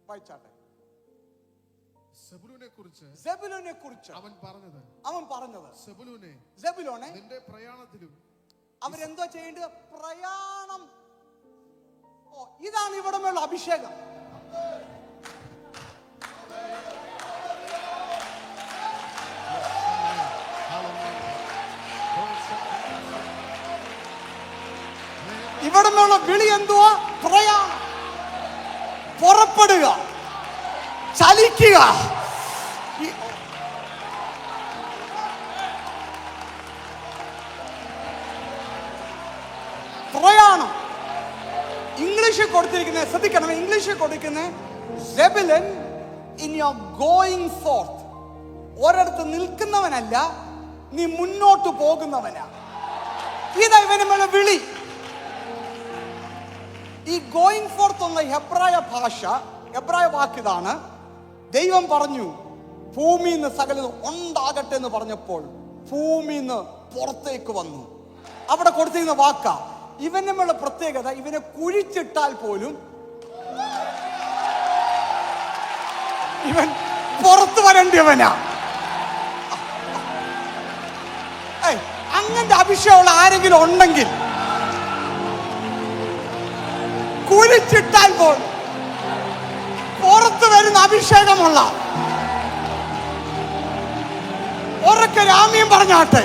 വായിച്ചാട്ടെ. സെബുലൂനെ കുറിച്ച് അവൻ പറഞ്ഞത് സെബുലൂനെ നിന്റെ പ്രയാണത്തിലും അവരെന്തോ ചെയ്യേണ്ടത്? പ്രയാണം. ഓ, ഇതാണ് ഇവിടെ മേലുള്ള അഭിഷേകം. ഇവിടെ നിന്നുള്ള വിളി എന്തുവാ? പ്രയാണം. പുറപ്പെടുക, ചലിക്കുക. പ്രയാണം. ഇംഗ്ലീഷിൽ കൊടുത്തിരിക്കുന്നത് ശ്രദ്ധിക്കണം. ഇംഗ്ലീഷിൽ കൊടുക്കുന്ന സെബുലൻ ഇൻ യുവർ ഗോയിങ് ഫോർത്ത്. ഒരിടത്ത് നിൽക്കുന്നവനല്ല, നീ മുന്നോട്ട് പോകുന്നവനാ. ഇതാ ഇവനുള്ള വിളി. ഈ ഗോയിങ് ഫോർത്ത് എന്ന ഹെബ്രായ വാക്കിതാണ്. ദൈവം പറഞ്ഞു ഭൂമിയിൽ നിന്ന് സകലതും ഉണ്ടാകട്ടെ എന്ന് പറഞ്ഞപ്പോൾ ഭൂമിയിൽ നിന്ന് പുറത്തേക്ക് വന്നു. അവിടെ കൊടുത്തിരുന്ന വാക്കാ. ഇവനുള്ള പ്രത്യേകത, ഇവനെ കുഴിച്ചിട്ടാൽ പോലും ഇവൻ പുറത്തു വരേണ്ടിയവനാ. അങ്ങനത്തെ അഭിഷേകമുള്ള ആരെങ്കിലും ഉണ്ടെങ്കിൽ കുഴിച്ചിട്ടാൽ പോലും പുറത്തു വരുന്ന അഭിഷേകമുള്ള ഉറക്കെ രാമ്യം പറഞ്ഞാട്ടെ.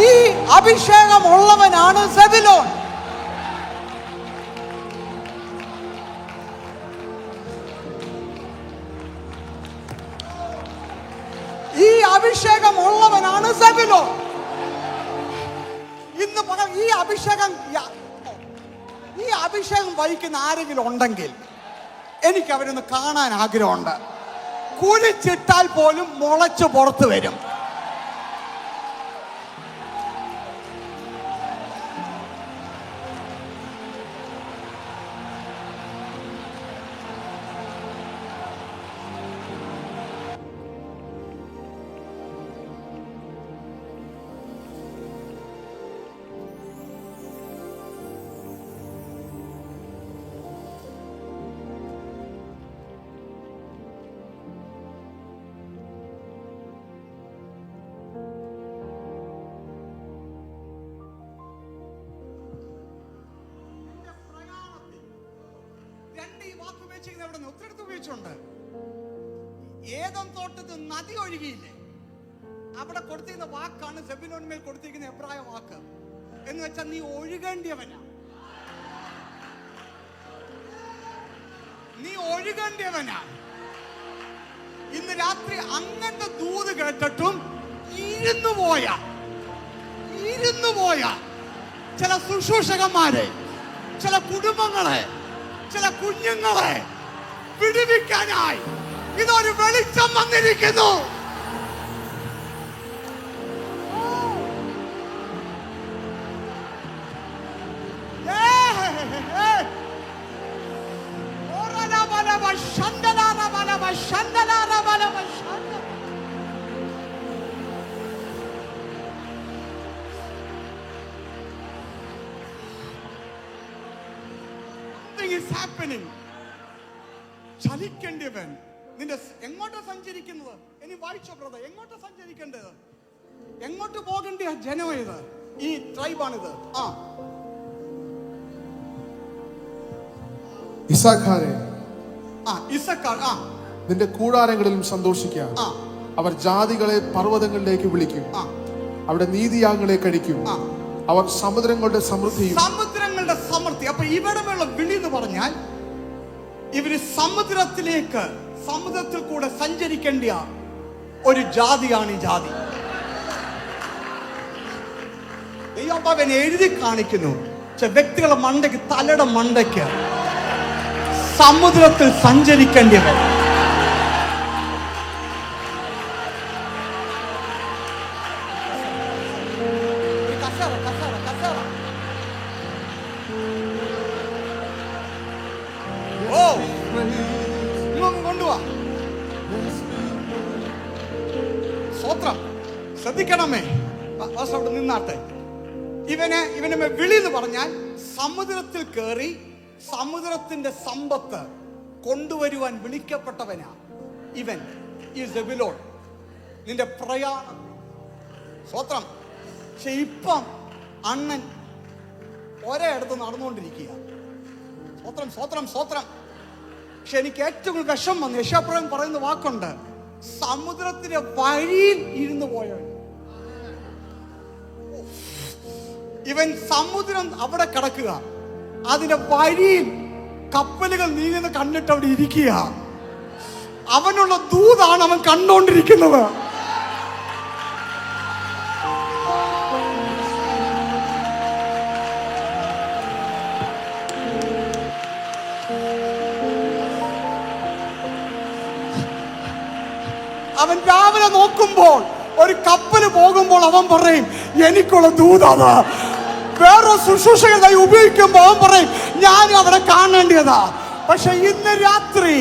ഈ അഭിഷേകമുള്ളവനാണ് സെബുലോൻ. ഈ അഭിഷേകമുള്ളവനാണ് സെബുലോൻ. ഇന്ന് ഈ അഭിഷേകം വഹിക്കുന്ന ആരെങ്കിലും ഉണ്ടെങ്കിൽ എനിക്ക് അവരൊന്ന് കാണാൻ ആഗ്രഹമുണ്ട്. കുഴിച്ചിട്ടാൽ പോലും മുളച്ച് പുറത്തു വരും. ഒത്തിരി ഉപയോഗിച്ചുണ്ട്. ഏദം തോട്ടത്തിൽ നദി ഒഴുകിയില്ലേ, അവിടെ കൊടുത്തിരുന്ന വാക്കാണ് സെബുലോന്മേൽ കൊടുത്തിരിക്കുന്ന എബ്രായ വാക്ക്. എന്ന് വെച്ചാൽ നീ ഒഴുകേണ്ടിയവനാ, നീ ഒഴുകേണ്ടിയവനാ. ഇന്ന് രാത്രി അങ്ങനത്തെ ദൂത് കേട്ടിട്ടും ഇരുന്നു പോയ ചില ശുശ്രൂഷകന്മാരെ, ചില കുടുംബങ്ങളെ, ചില കുഞ്ഞുങ്ങളെ വിടുവിക്കാനായി ഇതൊരു വെളിച്ചം വന്നിരിക്കുന്നു. ചലിക്കേണ്ടിയവൻ. നിന്റെ എങ്ങോട്ടാ സഞ്ചരിക്കുന്നത്? ഇനി വായിച്ചോ ബ്രദർ, എങ്ങോട്ടാ സഞ്ചരിക്കേണ്ടത്? എങ്ങോട്ട് പോകേണ്ട ജനം ഇത്? ഈ ട്രൈബാണിത്. ഇസ്സാഖാരേ, ഇസ്സാഖാർ, നിന്റെ കൂടാരങ്ങളിലും സന്തോഷിക്കാം. അവർ ജാതികളെ പർവ്വതങ്ങളിലേക്ക് വിളിക്കും, അവിടെ നീതിയാഗങ്ങളെ കഴിക്കും. അവർ സമുദ്രങ്ങളുടെ സമൃദ്ധി. അപ്പൊ ഇവിടെയുള്ള വിളി എന്ന് പറഞ്ഞാൽ ഇവര് സമുദ്രത്തിൽ കൂടെ സഞ്ചരിക്കേണ്ട ഒരു ജാതിയാണ് ഈ ജാതി. ദൈവം എഴുതി കാണിക്കുന്നു. വ്യക്തികളുടെ മണ്ടയ്ക്ക്, തലയുടെ മണ്ടയ്ക്ക് സമുദ്രത്തിൽ സഞ്ചരിക്കേണ്ടവൻ. ശ്രദ്ധിക്കണമേ, അവിടെ നിന്നാട്ടെ. ഇവനെ വിളി എന്ന് പറഞ്ഞാൽ സമുദ്രത്തിൽ കയറി സമുദ്രത്തിന്റെ സമ്പത്ത് കൊണ്ടുവരുവാൻ വിളിക്കപ്പെട്ടവനാ ഇവൻ, ഈ സെബുലോൻ. നിന്റെ പ്രയാണം സ്വത്രം. പക്ഷെ ഇപ്പം അണ്ണൻ ഒരേ അടുത്ത് നടന്നുകൊണ്ടിരിക്കുക. സ്വത്രം സ്വത്രം സ്വത്രം. പക്ഷെ എനിക്ക് ഏറ്റവും വിഷം വന്നു. യശാപ്രവൻ പറയുന്ന വാക്കുണ്ട്, സമുദ്രത്തിന്റെ വഴിയിൽ ഇരുന്ന് പോയവൻ. ഇവൻ സമുദ്രം അവിടെ കിടക്കുക, അതിന്റെ വഴിയിൽ കപ്പലുകൾ നീങ്ങുന്ന കണ്ടിട്ട് അവിടെ ഇരിക്കുക. അവനുള്ള ദൂതാണ് അവൻ കണ്ടുകൊണ്ടിരിക്കുന്നത്. അവൻ രാവിലെ നോക്കുമ്പോൾ ഒരു കപ്പല് പോകുമ്പോൾ അവൻ പറയും എനിക്കുള്ള ദൂതാണ്. വേറെ ശുശ്രൂഷകനായി ഉപയോഗിക്കുമ്പോൾ അവൻ പറയും ഞാൻ അവിടെ കാണേണ്ടതാ. പക്ഷെ ഇന്ന് രാത്രി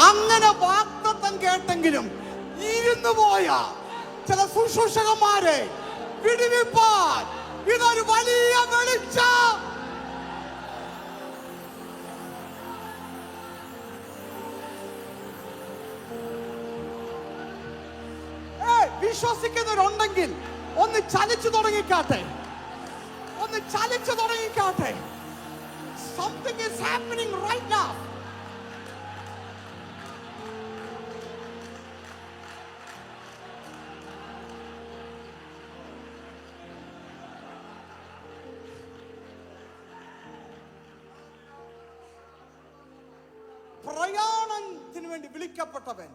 അങ്ങനെ വാഗ്ദത്തം കേട്ടെങ്കിലും ഇരുന്നു പോയ ചില ശുശ്രൂഷകന്മാരെ വിടുവിപ്പാൻ ഇതൊരു വലിയ വെളിച്ചം. വിശ്വസിക്കുന്നവരുണ്ടെങ്കിൽ ഒന്ന് ചലിച്ചു തുടങ്ങിക്കാട്ടെ, ഒന്ന് ചലിച്ചു തുടങ്ങിക്കാട്ടെ. Something is happening right now. പ്രയാണത്തിന് വേണ്ടി വിളിക്കപ്പെട്ടവൻ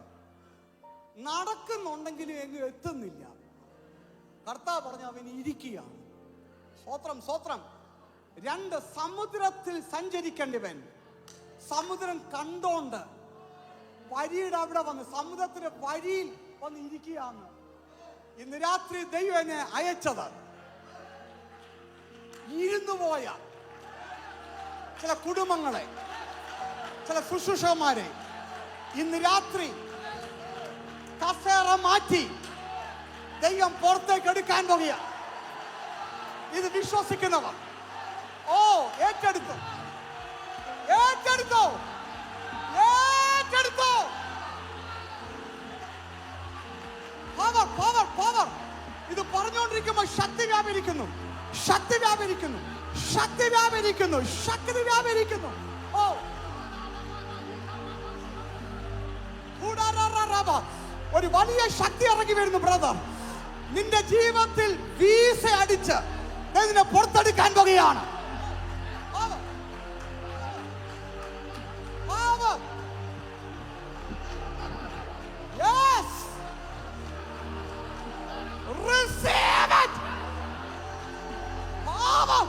നടക്കുന്നുണ്ടെങ്കിലും എങ്ങും എത്തുന്നില്ല. കർത്താവ് പറഞ്ഞു അവൻ ഇരിക്കുകയാണ്. സ്തോത്രം, സ്തോത്രം. 2 സമുദ്രത്തിൽ സഞ്ചരിക്കേണ്ടവൻ സമുദ്രം കണ്ടോണ്ട് വരിയുടെ അവിടെ വന്ന് സമുദ്രത്തിന്റെ വരിയിൽ വന്ന് ഇരിക്കുകയാണ്. ഇന്ന് രാത്രി ദൈവം എന്നെ അയച്ചത് ഇരുന്നു പോയ ചില കുടുംബങ്ങളെ, ചില ശുശ്രൂഷകന്മാരെ ഇന്ന് രാത്രി കസേര മാറ്റി ദൈവം പുറത്തേക്ക് എടുക്കാൻ പോകുക. ഇത് വിശ്വസിക്കുന്നവർ ഏറ്റെടുത്തു, ഏറ്റെടുത്തു, ഏറ്റെടുത്തു. Power, power, power. ഇത് പറഞ്ഞുകൊണ്ടിരിക്കുമ്പോൾ ശക്തി വ്യാപരിക്കുന്നു, ശക്തി വ്യാപരിക്കുന്നു, ശക്തി വ്യാപരിക്കുന്നു, ശക്തി വ്യാപരിക്കുന്നു. ഒരു വലിയ ശക്തി ഇറങ്ങി വരുന്നു ബ്രദർ. നിന്റെ ജീവിതത്തിൽ വീസ അടിച്ച് നിന്നെ പുറത്തെടുക്കാൻ പോകുകയാണ്. Yes. Receive it. Power.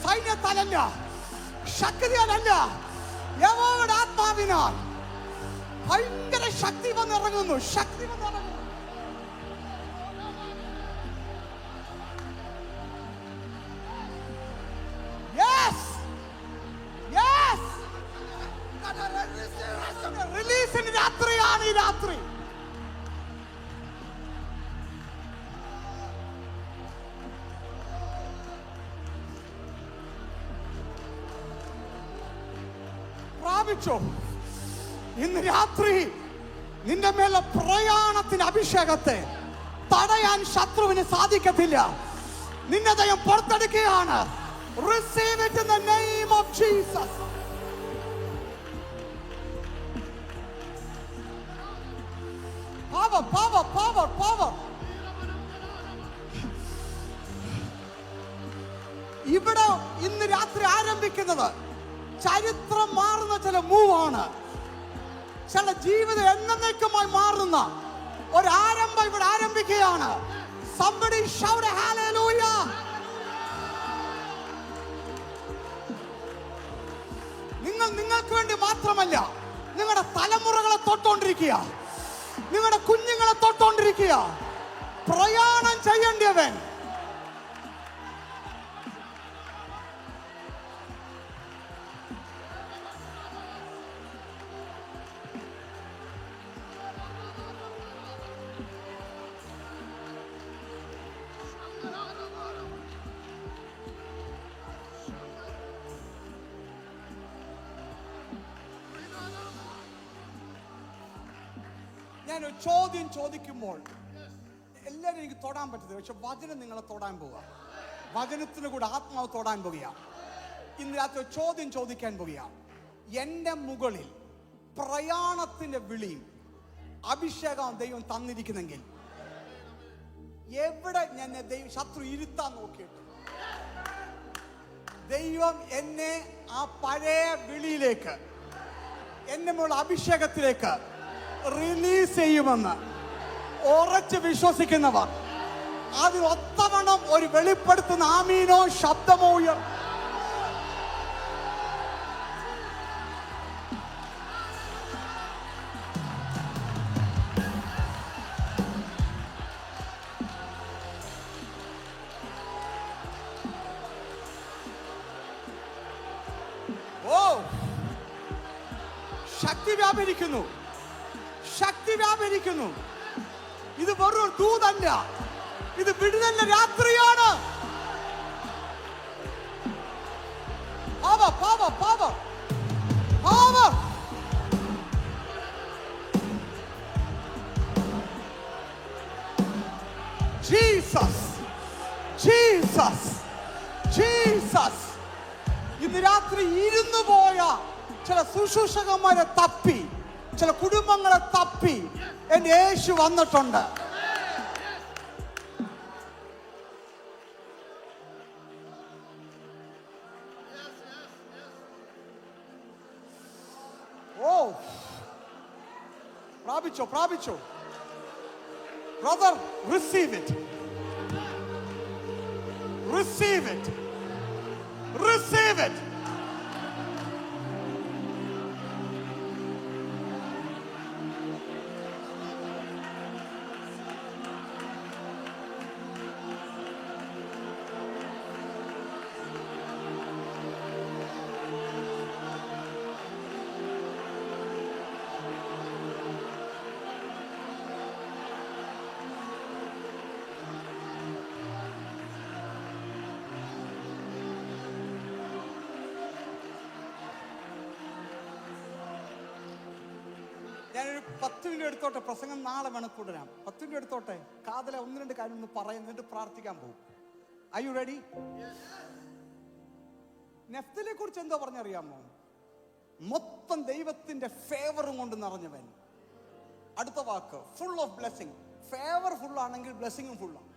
സൈന്യത്താലല്ല, ശക്തിയാലല്ല, യഹോവയുടെ ആത്മാവിനാൽ ഭയങ്കര ശക്തി വന്നിറങ്ങുന്നു, ശക്തി വന്നിറങ്ങുന്നു. റിലീസിന് രാത്രിയാണ് ഈ രാത്രി. പ്രാപിച്ചോ? ഇന്ന് രാത്രി നിന്റെ മേലെ പ്രയാണത്തിന് അഭിഷേകത്തെ തടയാൻ ശത്രുവിന് സാധിക്കത്തില്ല. നിന്നെ ദൈവം പുറത്തെടുക്കുകയാണ്. Receive it in the name of Jesus. Power, power, power, power. ഇവിടെ ഇന്ന് രാത്രി ആരംഭിക്കുന്നത് ചരിത്രം മാറുന്ന ചില മൂവാണ്. ചില ജീവിതം എന്നേക്കുമായി മാറുന്ന ഒരു ആരംഭം ഇവിടെ ആരംഭിക്കുകയാണ്. Somebody shout a hallelujah. നിങ്ങൾക്ക് വേണ്ടി മാത്രമല്ല, നിങ്ങളുടെ തലമുറകളെ തൊട്ടുകൊണ്ടിരിക്കുക, നിങ്ങളുടെ കുഞ്ഞുങ്ങളെ തൊട്ടുകൊണ്ടിരിക്കുക. പ്രയാണം ചെയ്യേണ്ടവൻ ഞാനൊരു ചോദ്യം ചോദിക്കുമ്പോൾ എല്ലാവരും എനിക്ക് തൊടാൻ പറ്റത്തില്ല. പക്ഷെ വചനം നിങ്ങളെ തൊടാൻ പോവുക, വചനത്തിന് കൂടെ ആത്മാവ് തൊടാൻ പോകുക. ഇന്ന് രാത്രി ചോദ്യം ചോദിക്കാൻ പോകുക. എൻ്റെ മുകളിൽ പ്രയാണത്തിന്റെ വിളിയും അഭിഷേകം ദൈവം തന്നിരിക്കുന്നെങ്കിൽ എവിടെ ഞാൻ ദൈവം ശത്രു ഇരുത്താൻ നോക്കിയിട്ട് ദൈവം എന്നെ ആ പഴയ വിളിയിലേക്ക്, എന്നെ മുകളിൽ അഭിഷേകത്തിലേക്ക് റിലീസ് ചെയ്യുമെന്ന് ഉറച്ച് വിശ്വസിക്കുന്നവർ അതിൽ ഒത്തവണ്ണം ഒരു വെളിപ്പെടുത്തുന്ന ആമീനോ ശബ്ദമോ വ്യാപരിക്കുന്നു, ശക്തി വ്യാപരിക്കുന്നു. ഇത് വെറും ദൂതല്ല, ഇത് വിടുതലിന്റെ രാത്രിയാണ്. Power, power, power, power. Jesus, Jesus, Jesus. ഇന്ന് രാത്രി ഇരുന്നു പോയ ചില ശുശ്രൂഷകന്മാരെ തപ്പി, ചില കുടുംബങ്ങളെ തപ്പി എന്റെ യേശു വന്നിട്ടുണ്ട്. ഓ, പ്രാപിച്ചോ, പ്രാപിച്ചോ. Brother, receive it. Receive it. Receive it. ഞാനൊരു 10 മിനിറ്റ് എടുത്തോട്ടെ, പ്രസംഗം നാളെ വേണം തുടരാം. 10 മിനിറ്റ് എടുത്തോട്ടെ, കാതലെ 1-2 കാര്യം ഒന്ന് പറയുന്നിട്ട് പ്രാർത്ഥിക്കാൻ പോകും. Are you ready? നെഫ്തലിയെ കുറിച്ച് എന്തോ പറഞ്ഞറിയാമോ? മൊത്തം ദൈവത്തിന്റെ ഫേവറും കൊണ്ട് നിറഞ്ഞവൻ. അടുത്ത വാക്ക് full of blessing. Favour full ആണെങ്കിൽ ബ്ലെസ്സിങ്ങും ഫുള്ളാണ്.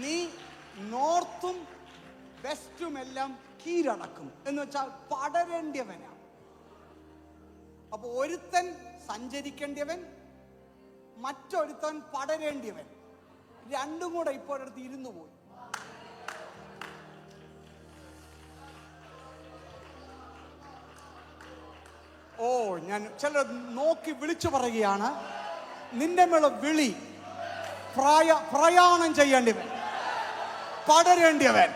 നീ നോർത്തും വെസ്റ്റും എല്ലാം കീഴടക്കും എന്ന് വെച്ചാൽ പടരേണ്ടിയവനാണ്. അപ്പൊ ഒരുത്തൻ സഞ്ചരിക്കേണ്ടിയവൻ, മറ്റൊരുത്തൻ പടരേണ്ടിയവൻ, രണ്ടും കൂടെ ഇപ്പോഴടുത്ത് ഇരുന്നു പോയി. ഓ, ഞാൻ ചിലർ നോക്കി വിളിച്ചു പറയുകയാണ്, നിന്റെ മേള വിളി പ്രയാണം ചെയ്യേണ്ടിയവൻ, പടരേണ്ടിയവൻ.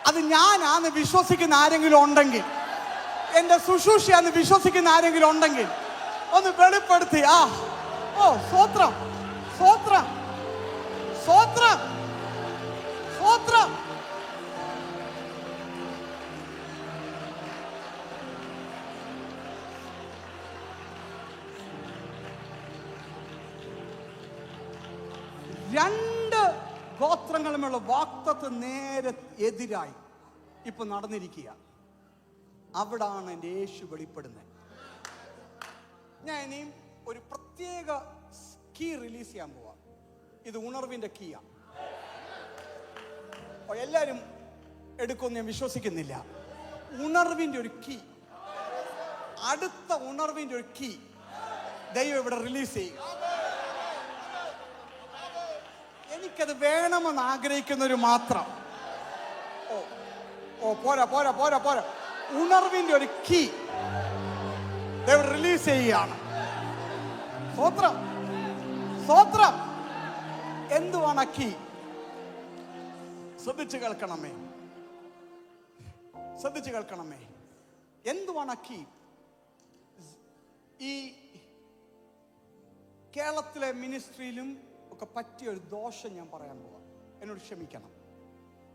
അത് ഞാനാന്ന് വിശ്വസിക്കുന്ന ആരെങ്കിലും ഉണ്ടെങ്കിൽ, എന്റെ ശുശ്രൂഷയാന്ന് വിശ്വസിക്കുന്ന ആരെങ്കിലും ഉണ്ടെങ്കിൽ ഒന്ന് വെളിപ്പെടുത്തി. ഓ, സ്തോത്രം, സ്തോത്രം, സ്തോത്രം, സ്തോത്രം. രണ്ട് ഗോത്രങ്ങളുമുള്ള വാഗ്ദത്തം നേരെ എതിരായി ഇപ്പൊ നടന്നിരിക്കുക. അവിടാണ് എൻ്റെ യേശു വെളിപ്പെടുന്നത്. ഞാൻ ഇനിയും ഒരു പ്രത്യേക കീ റിലീസ് ചെയ്യാൻ പോവാ. ഇത് ഉണർവിന്റെ കീയാ. എല്ലാരും എടുക്കുമെന്ന് ഞാൻ വിശ്വസിക്കുന്നില്ല. ഉണർവിന്റെ ഒരു കീ, അടുത്ത ഉണർവിന്റെ ഒരു കീ ദൈവം ഇവിടെ റിലീസ് ചെയ്യും. എനിക്കത് വേണമെന്ന് ആഗ്രഹിക്കുന്നവര് മാത്രം. ഓ, പോരാ പോരാ പോരാ പോരാ. ഉണർവിന്റെ ഒരു കീ ദൈവം റിലീസ് ചെയ്യുകയാണ്. സ്തോത്രം, സ്തോത്രം. എന്തുവാണ് കീ? ശ്രദ്ധിച്ചു കേൾക്കണമേ, ശ്രദ്ധിച്ചു കേൾക്കണമേ. എന്തുവാണ് കീ? ഈ കേരളത്തിലെ മിനിസ്ട്രിയിലും ഒക്കെ പറ്റിയ ഒരു ദോഷം ഞാൻ പറയാൻ പോവാം. എന്നോട് ക്ഷമിക്കണം.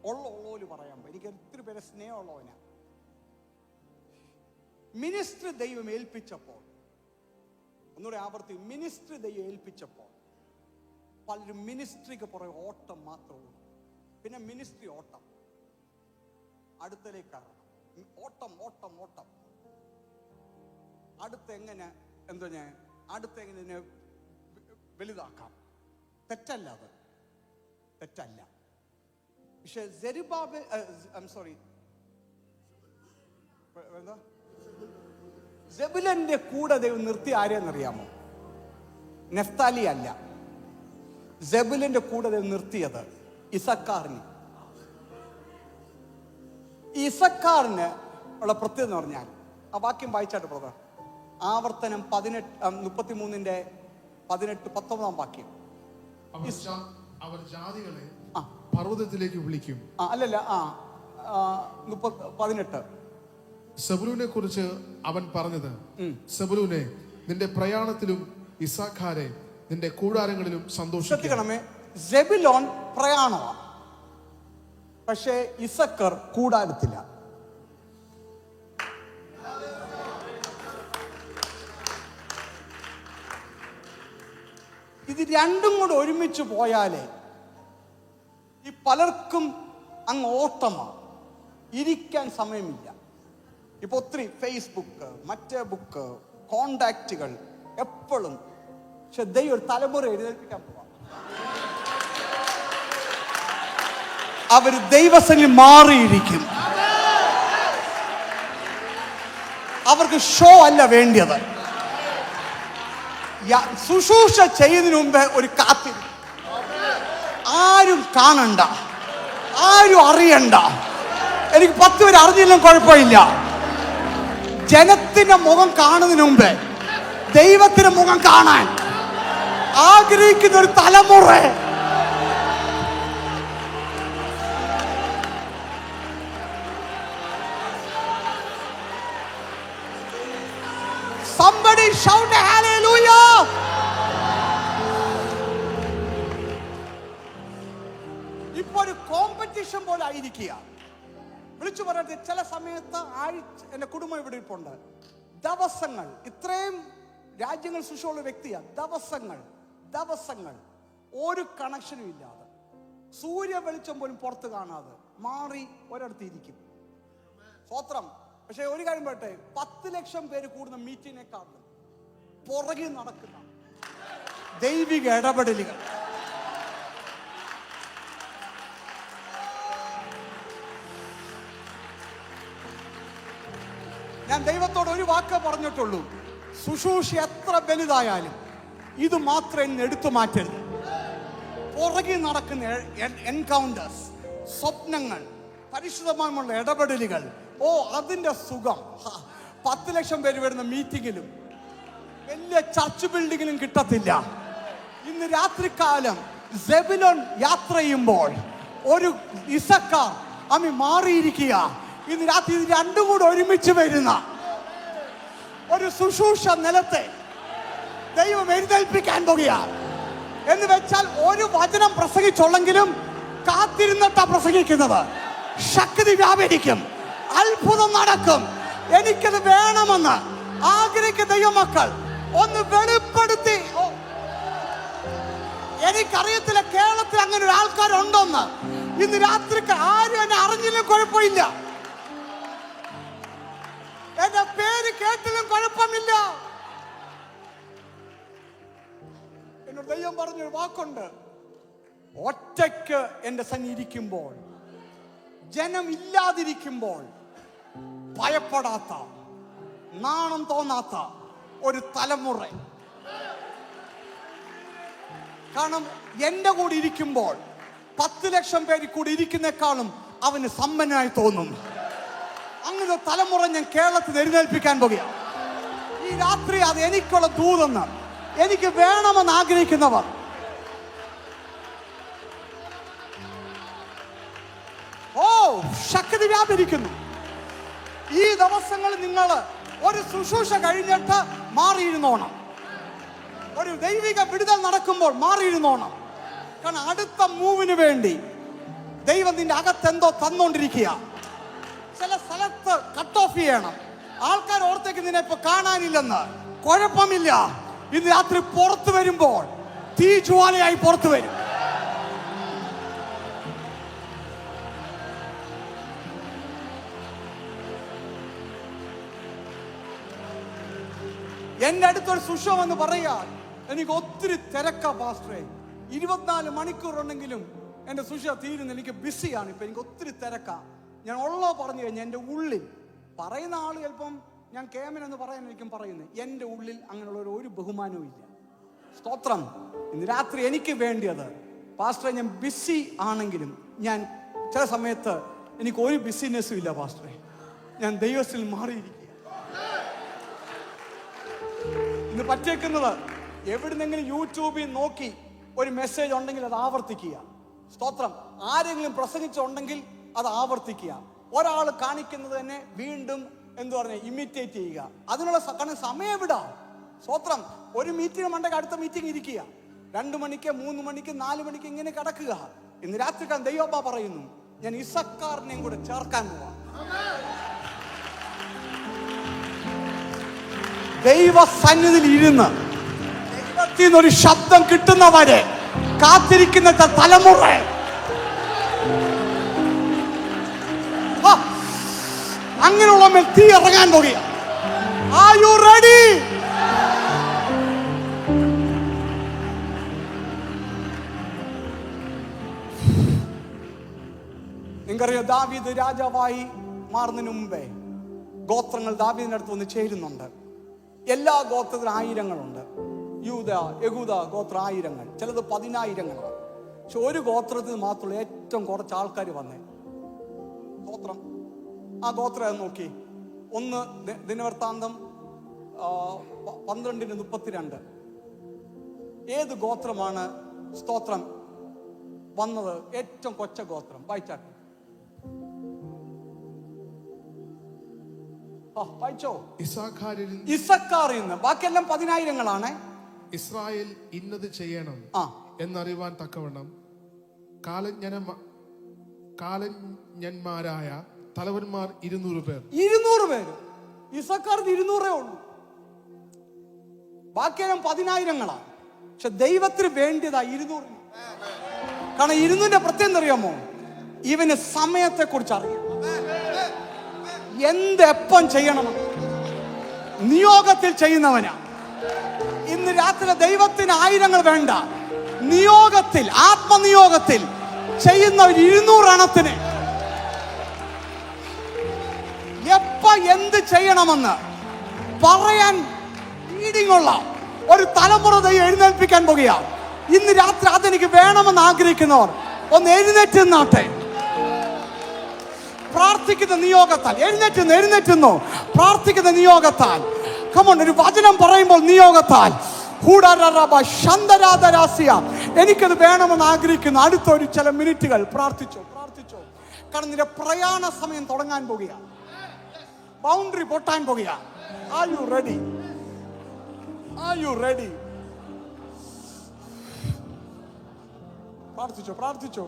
ഉള്ളോല് പറയാൻ പോവാ. എനിക്ക് ഒത്തിരി പേരെ സ്നേഹമുള്ളവനാ. മിനിസ്ട്രി ദൈവം ഏൽപ്പിച്ചപ്പോൾ, ഒന്നുകൂടെ ആവർത്തി, മിനിസ്ട്രി ദൈവം ഏൽപ്പിച്ചപ്പോൾ പലരും മിനിസ്ട്രിക്ക് പുറകെ ഓട്ടം മാത്രമേ ഉള്ളൂ. പിന്നെ മിനിസ്ട്രി ഓട്ടം, അടുത്തലേക്കാണ് ഓട്ടം, ഓട്ടം, ഓട്ടം. അടുത്തെങ്ങനെ അടുത്തെങ്ങനെ വലുതാക്കാം. തെറ്റല്ല, അത് തെറ്റല്ല. പക്ഷെ സെബുലന്റെ കൂടെ ദൈവം നിർത്തി ആരെയെന്നറിയാമോ? നഫ്താലി അല്ല. സെബുലന്റെ കൂടെ ദൈവം നിർത്തിയത് ഇസക്കാറിന്. ഇസക്കാറിന് ഉള്ള പ്രത്യേകത എന്ന് പറഞ്ഞാൽ, ആ വാക്യം വായിച്ചാട്ട് ബ്രദർ, ആവർത്തനം 18:18-19 വാക്യം. അവർ ജാതികളെ പർവ്വതത്തിലേക്ക് വിളിക്കും. അല്ലല്ല, 18. സെബുലൂനെ കുറിച്ച് അവൻ പറഞ്ഞത്, സെബുലൂനെ, നിന്റെ പ്രയാണത്തിലും ഇസാഖാരെ നിന്റെ കൂടാരങ്ങളിലും സന്തോഷിക്കണം. ശ്രദ്ധിക്കണമേ, സെബുലോൻ പ്രയാണമാണ്, പക്ഷേ ഇസക്കർ കൂടാരത്തില്ല. ഇത് രണ്ടും കൂടെ ഒരുമിച്ച് പോയാലേ ഈ പലർക്കും അങ്ങ് ഓട്ടമാണ്, ഇരിക്കാൻ സമയമില്ല. ഇപ്പൊ ഒത്തിരി ഫേസ്ബുക്ക്, മറ്റേ ബുക്ക്, കോണ്ടാക്റ്റുകൾ എപ്പോഴും. പക്ഷെ ദൈവം ഒരു തലമുറ എഴുന്നേൽപ്പിക്കാൻ പോവാ. അവര് ദൈവസന്നിധിയിൽ മാറിയിരിക്കും. അവർക്ക് ഷോ അല്ല വേണ്ടിയത്. ശുശ്രൂഷ ചെയ്യുന്നതിന് മുമ്പ് ഒരു കാത്തിരി, ആരും കാണണ്ട, ആരും അറിയണ്ട. എനിക്ക് 10 പേര് അറിഞ്ഞില്ലെങ്കിലും കുഴപ്പമില്ല. ജനത്തിന്റെ മുഖം കാണുന്നതിന് മുമ്പ് ദൈവത്തിന്റെ മുഖം കാണാൻ ആഗ്രഹിക്കുന്ന ഒരു തലമുറ. Somebody shout a hallelujah. ഇപ്പൊ ഒരു കോമ്പറ്റീഷൻ പോലെ ആയിരിക്കുക. വിളിച്ചു പറയട്ടെ, ചില സമയത്ത് എന്റെ കുടുംബം ഇവിടെ ഇരിപ്പുണ്ട്. ദിവസങ്ങൾ, ഇത്രയും രാജ്യങ്ങൾ ശുശ്രൂഷയുള്ള വ്യക്തിയാണ്. ദിവസങ്ങൾ ഒരു കണക്ഷനും ഇല്ലാതെ, സൂര്യ വെളിച്ചം പോലും പുറത്ത് കാണാതെ മാറി ഒരിടത്ത് ഇരിക്കും. സ്വത്രം. പക്ഷെ ഒരു കാര്യം പറയട്ടെ, 10 ലക്ഷം പേര് കൂടുന്ന മീറ്റിങ്ങിനെക്കാളും പുറകിൽ നടക്കുന്ന ദൈവിക ഇടപെടലുകൾ. ഞാൻ ദൈവത്തോട് ഒരു വാക്ക് പറഞ്ഞിട്ടുള്ളൂ, ശുശ്രൂഷ എത്ര വലുതായാലും ഇത് മാത്രം ഇന്ന് എടുത്തു മാറ്റരുത്. പുറകിൽ നടക്കുന്ന എൻകൗണ്ടേഴ്സ്, സ്വപ്നങ്ങൾ, പരിശുദ്ധമായുള്ള ഇടപെടലുകൾ, അതിന്റെ സുഖം 10 ലക്ഷം പേര് വരുന്ന മീറ്റിങ്ങിലും വലിയ ചർച്ച് ബിൽഡിങ്ങിലും കിട്ടത്തില്ല. ഇന്ന് രാത്രികാലം സെബുലോൻ യാത്ര ചെയ്യുമ്പോൾ ഒരു ഇസക്കാർ അമ്മി മാറിയിരിക്കുക. ഇന്ന് രാത്രി ഇത് രണ്ടും കൂടെ ഒരുമിച്ച് വരുന്ന ഒരു ശുശ്രൂഷ നിലത്തെ ദൈവം എഴുന്നേൽപ്പിക്കാൻ പോകുകയാണ്. എന്ന് വെച്ചാൽ ഒരു വചനം പ്രസംഗിച്ചുള്ളെങ്കിലും കാത്തിരുന്നിട്ടാ പ്രസംഗിക്കുന്നത്. ശക്തി വ്യാപരിക്കും, അത്ഭുതം നടക്കും. എനിക്കത് വേണമെന്ന് ആഗ്രഹിക്കുന്ന ദൈവമക്കൾ ഒന്ന് വെളിപ്പെടുത്തി. എനിക്കറിയത്തില്ല കേരളത്തിൽ അങ്ങനെ ഒരു ആൾക്കാരുണ്ടോന്ന്. ഇന്ന് രാത്രിക്ക് ആരും എന്നെ അറിഞ്ഞില്ലും കുഴപ്പമില്ല, എന്റെ പേര് കേട്ടിലും കുഴപ്പമില്ല. എന്നോട് ദൈവം പറഞ്ഞൊരു വാക്കുണ്ട്, ഒറ്റയ്ക്ക് എന്റെ സന്നിധി ഇരിക്കുമ്പോൾ, ജനം ഇല്ലാതിരിക്കുമ്പോൾ ഭയപ്പെടാത്ത, നാണം തോന്നാത്ത ഒരു തലമുറ. കാരണം എന്റെ കൂടെ ഇരിക്കുമ്പോൾ 10 ലക്ഷം പേര് കൂടി ഇരിക്കുന്നേക്കാളും അവന് സമ്പന്നനായി തോന്നും. അങ്ങനെ തലമുറ ഞാൻ കേരളത്തിൽ എഴുന്നേൽപ്പിക്കാൻ പോകുകയാണ്. ഈ രാത്രി അത് എനിക്കുള്ള ദൂതെന്ന്, എനിക്ക് വേണമെന്ന് ആഗ്രഹിക്കുന്നവർ ശക്തി വ്യാപരിക്കുന്നു. ഈ ദിവസങ്ങളിൽ നിങ്ങൾ ഒരു ശുശ്രൂഷ കഴിഞ്ഞിട്ട് മാറിയിരുന്നോണം. ഒരു ദൈവിക വിടുതൽ നടക്കുമ്പോൾ മാറിയിരുന്നോണം. കാരണം അടുത്ത മൂവിന് വേണ്ടി ദൈവം നിന്റെ അകത്തെന്തോ തന്നോണ്ടിരിക്കുക. ചില സ്ഥലത്ത് കട്ട് ഓഫ് ചെയ്യണം. ആൾക്കാർ ഓർത്തേക്ക് നിന്നെ ഇപ്പൊ കാണാനില്ലെന്ന്. കുഴപ്പമില്ല, ഇന്ന് രാത്രി പുറത്തു വരുമ്പോൾ തീ ജ്വാലയായി പുറത്തു വരും. എന്റെ അടുത്തൊരു സുഷം എന്ന് പറയാ, എനിക്ക് ഒത്തിരി തിരക്കാ പാസ്റ്ററെ. 24 മണിക്കൂർ ഉണ്ടെങ്കിലും എന്റെ സുഷ തീരുന്നു. എനിക്ക് ബിസിയാണ് ഇപ്പൊ, എനിക്ക് ഒത്തിരി തിരക്കാ. ഞാൻ ഉള്ളോ പറഞ്ഞു കഴിഞ്ഞാൽ എൻ്റെ ഉള്ളിൽ പറയുന്ന ആൾ ചിലപ്പം ഞാൻ കേമനെന്ന് പറയാനായിരിക്കും പറയുന്നത്. എൻ്റെ ഉള്ളിൽ അങ്ങനെയുള്ള ഒരു ബഹുമാനവും ഇല്ല. സ്തോത്രം. ഇന്ന് രാത്രി എനിക്ക് വേണ്ടിയത് പാസ്റ്ററെ, ഞാൻ ബിസി ആണെങ്കിലും ഞാൻ ചില സമയത്ത് എനിക്ക് ഒരു ബിസിനെസ്സും ഇല്ല പാസ്റ്ററെ. ഞാൻ ദൈവത്തിൽ മാറിയിരിക്കുക. ഇന്ന് പറ്റേക്കുന്നത് എവിടുന്നെങ്കിലും യൂട്യൂബിൽ നോക്കി ഒരു മെസ്സേജ് ഉണ്ടെങ്കിൽ അത് ആവർത്തിക്കുക. സ്തോത്രം. ആരെങ്കിലും പ്രസംഗിച്ചുണ്ടെങ്കിൽ അത് ആവർത്തിക്കുക. ഒരാൾ കാണിക്കുന്നത് തന്നെ വീണ്ടും എന്തു പറഞ്ഞ ഇമിറ്റേറ്റ് ചെയ്യുക. അതിനുള്ള കാരണം സമയം വിടാം. സ്വത്രം ഒരു മീറ്റിംഗ് മണ്ടൊക്കെ അടുത്ത മീറ്റിംഗ് ഇരിക്കുക. 2 മണിക്ക് 3 മണിക്ക് 4 മണിക്ക് ഇങ്ങനെ കിടക്കുക. ഇന്ന് രാത്രി ദൈവപ്പ പറയുന്നു, ഞാൻ ഇസക്കാറിനെയും കൂടെ ചേർക്കാൻ പോവാ. ദൈവ സന്നിധിയിൽ ഇരുന്ന് ദൈവത്തിൽ നിന്നൊരു ശബ്ദം കിട്ടുന്നവരെ കാത്തിരിക്കുന്ന തലമുറ അങ്ങനെയുള്ള മേൽ തീ ഇറങ്ങാൻ പോകുക. Are you ready? നിങ്ങൾക്കറിയാം, ദാവീദ് രാജാവായി മാറുന്നതിന് മുമ്പേ ഗോത്രങ്ങൾ ദാവീദിന്റെ അടുത്ത് വന്ന് ചേരുന്നുണ്ട്. എല്ലാ ഗോത്രത്തിലും 1000ങ്ങളുണ്ട്. യഹൂദ ഗോത്ര 1000ങ്ങൾ, ചിലത് 10,000ങ്ങളാണ്. പക്ഷെ ഒരു ഗോത്രത്തിൽ മാത്രമുള്ള ഏറ്റവും കുറച്ച് ആൾക്കാർ വന്നേ ഗോത്രം. ആ ഗോത്രം നോക്കി. 1 ദിനവൃത്താന്തം 12:32. ഏത് ഗോത്രമാണ് സ്തോത്രം വന്നത്? ഏറ്റവും കൊച്ച ഗോത്രം. വായിച്ചാട്ടെ, വായിച്ചോ. ഇസക്കാറിൽ നിന്ന്. ബാക്കിയെല്ലാം 10,000ങ്ങളാണ്. ഇസ്രായേൽ ഇന്നത് ചെയ്യണം എന്നറിവാൻ തക്കവണ്ണം കാലജ്ഞന്മാരായ തലവന്മാർ 200 പേർ. 200 പേര്. ഇസക്കാർക്ക് 200 ഉള്ളൂ. ബാക്കിയെല്ലാം 10,000ങ്ങളാണ്. പക്ഷെ ദൈവത്തിന് വേണ്ടിയതാ 200. കാരണം 200ന്റെ പ്രത്യേകം അറിയാമോ? ഇവന് സമയത്തെ കുറിച്ച് അറിയാം. എപ്പം ചെയ്യണമെന്ന് നിയോഗത്തിൽ ചെയ്യുന്നവനാ. ഇന്ന് രാത്രി ദൈവത്തിന് 1000ങ്ങൾ വേണ്ട, നിയോഗത്തിൽ, ആത്മനിയോഗത്തിൽ ചെയ്യുന്ന 200 എണ്ണത്തിന് എപ്പ എന്ത് ചെയ്യണമെന്ന് പറയാൻ ലീഡിങ്ങുള്ള ഒരു തലമുറ ദൈവം എഴുന്നേൽപ്പിക്കാൻ പോകുക. ഇന്ന് രാത്രി അതെനിക്ക് വേണമെന്ന് ആഗ്രഹിക്കുന്നവർ ഒന്ന് എഴുന്നേറ്റ് നിന്നാട്ടെ. പ്രാർത്ഥിക്കുന്ന നിയോഗത്താൽ എഴുന്നേറ്റുന്നു. പ്രാർത്ഥിക്കുന്ന നിയോഗത്താൽ, കമോൺ, ഒരു വചനം പറയുമ്പോൾ നിയോഗത്താൽ എനിക്കത് വേണമെന്ന് ആഗ്രഹിക്കുന്നു. അടുത്തൊരു ചില മിനിറ്റുകൾ പ്രാർത്ഥിച്ചോ. കാരണം നിന്റെ പ്രയാണ സമയം തുടങ്ങാൻ പോകുക. ബൗണ്ടറി പൊട്ടാൻ പോകുക. Are you ready? പ്രാർത്ഥിച്ചോ.